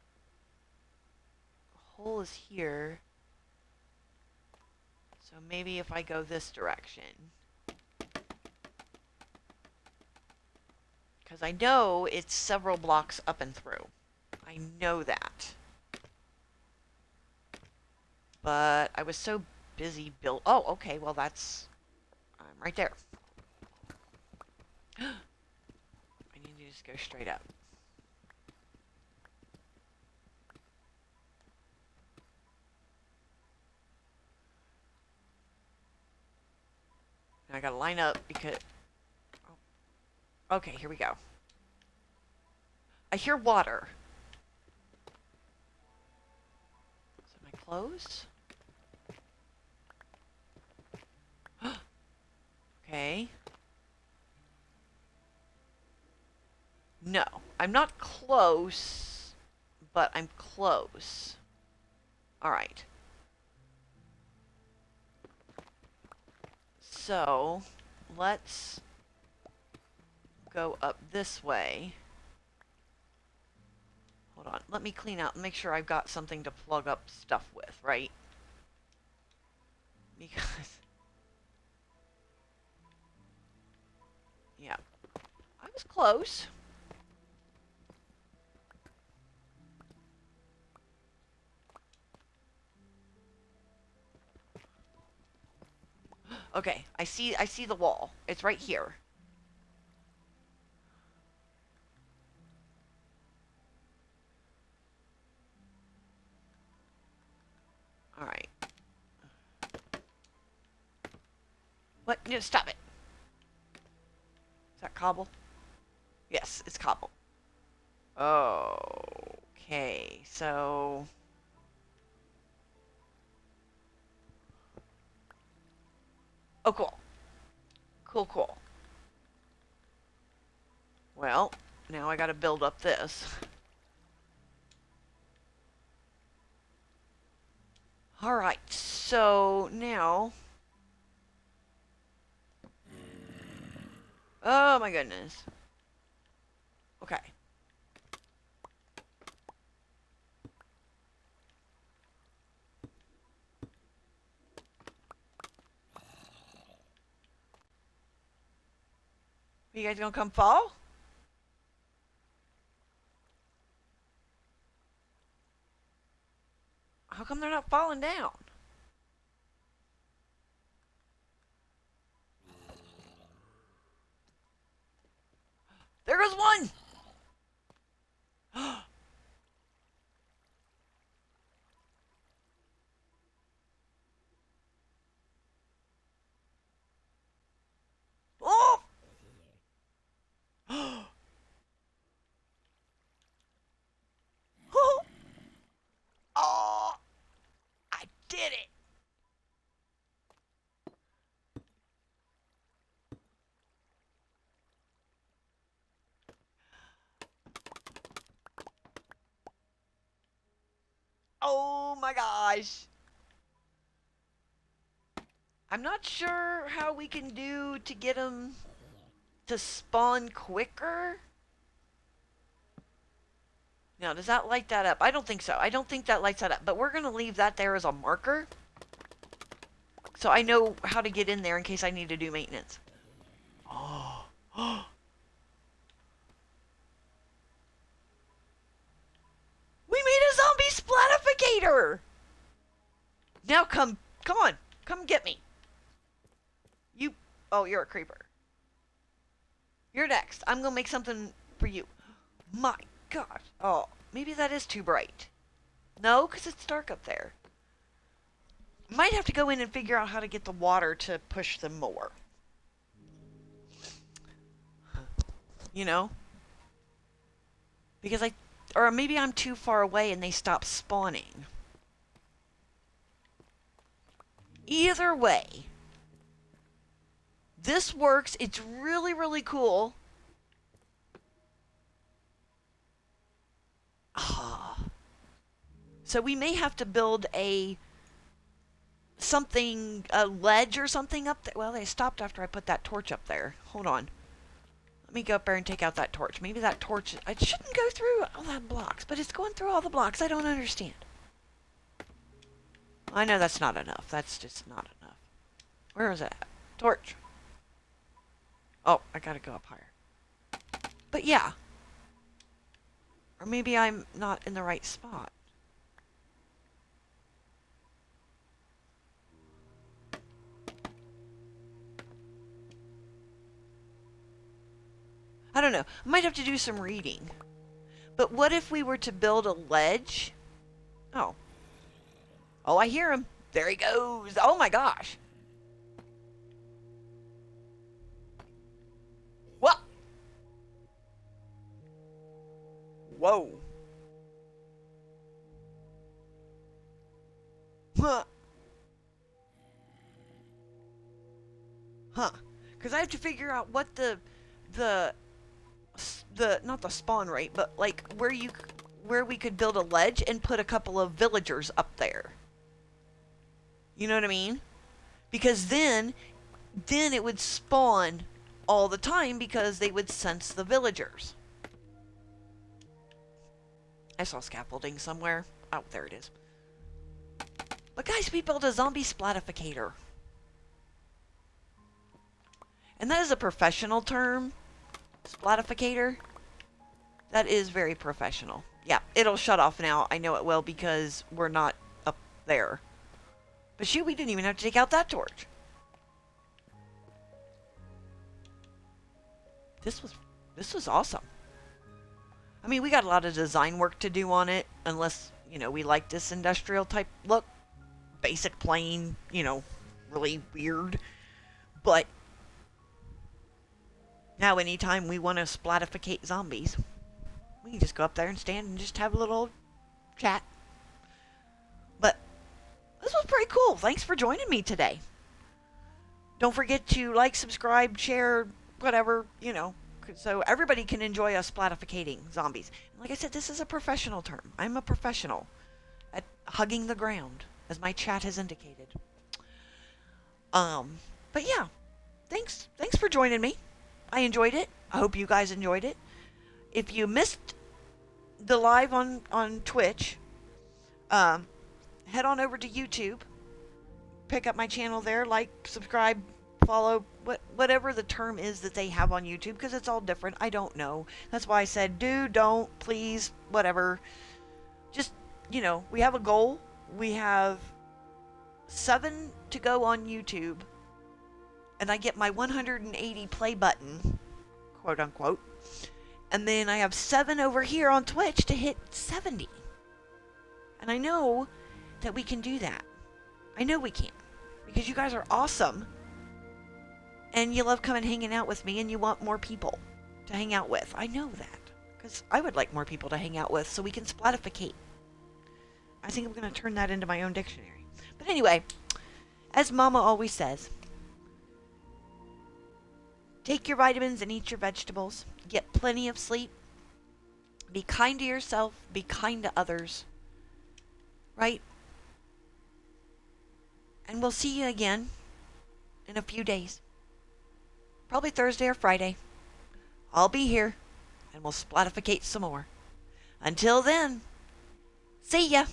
the hole is here. So maybe if I go this direction. Because I know it's several blocks up and through. I know that. But I was so busy build. Oh, okay. Well, that's... I'm right there. I need to just go straight up. And I gotta line up because... Oh. Okay, here we go. I hear water. close? Okay. No, I'm not close, but I'm close. Alright. So, let's go up this way. Hold on, let me clean out and make sure I've got something to plug up stuff with, right? Because... yeah. I was close. Okay, I see the wall. It's right here. All right. What? No, stop it. Is that cobble? Yes, it's cobble. Okay, so... oh, cool. Cool. Well, now I gotta build up this. Alright, so now... oh my goodness. Okay. You guys gonna come fall? How come they're not falling down? There goes one! Oh! Oh! I did it! Oh my gosh! I'm not sure how we can do to get them to spawn quicker. Now, does that light that up? I don't think so. I don't think that lights that up. But we're going to leave that there as a marker. So I know how to get in there in case I need to do maintenance. Oh. We made a zombie splatificator! Now come on. Come get me. You, oh, you're a creeper. You're next. I'm going to make something for you. My gosh. Oh, maybe that is too bright. No, because it's dark up there. Might have to go in and figure out how to get the water to push them more. You know? Because or maybe I'm too far away and they stop spawning. Either way, this works. It's really, really cool. So we may have to build a ledge or something up there. Well, they stopped after I put that torch up there. Hold on. Let me go up there and take out that torch. Maybe that torch, it shouldn't go through all that blocks, but it's going through all the blocks. I don't understand. I know that's not enough. That's just not enough. Where is it at? Torch. Oh, I gotta go up higher. But yeah. Or maybe I'm not in the right spot. I don't know. I might have to do some reading. But what if we were to build a ledge? Oh. Oh, I hear him. There he goes. Oh my gosh. What? Whoa. Huh. Huh. Because I have to figure out what the not the spawn rate, but like where we could build a ledge and put a couple of villagers up there. You know what I mean? Because then it would spawn all the time because they would sense the villagers. I saw scaffolding somewhere. Oh, there it is. But guys, we built a zombie splatificator. And that is a professional term. Splatificator. That is very professional. Yeah, it'll shut off now. I know it will because we're not up there. But shoot, we didn't even have to take out that torch. This was awesome. I mean, we got a lot of design work to do on it, unless, you know, we like this industrial type look. Basic, plain, you know, really weird. But now anytime we want to splatificate zombies, we can just go up there and stand and just have a little chat. But this was pretty cool. Thanks for joining me today. Don't forget to like, subscribe, share, whatever, you know, so everybody can enjoy us splatificating zombies. And like I said, this is a professional term. I'm a professional at hugging the ground, as my chat has indicated. But yeah, thanks for joining me. I enjoyed it. I hope you guys enjoyed it. If you missed the live on Twitch, head on over to YouTube. Pick up my channel there, like, subscribe, follow, whatever the term is that they have on YouTube, because it's all different. I don't know. That's why I said do, don't, please, whatever. Just, you know, we have a goal. We have 7 to go on YouTube, and I get my 180 play button, quote unquote, and then I have 7 over here on Twitch to hit 70. And I know that we can do that. I know we can, because you guys are awesome, and you love coming hanging out with me, and you want more people to hang out with. I know that, because I would like more people to hang out with so we can splatificate. I think I'm going to turn that into my own dictionary. But anyway, as Mama always says, take your vitamins and eat your vegetables. Get plenty of sleep. Be kind to yourself. Be kind to others. Right? And we'll see you again in a few days. Probably Thursday or Friday. I'll be here, and we'll splatificate some more. Until then, see ya!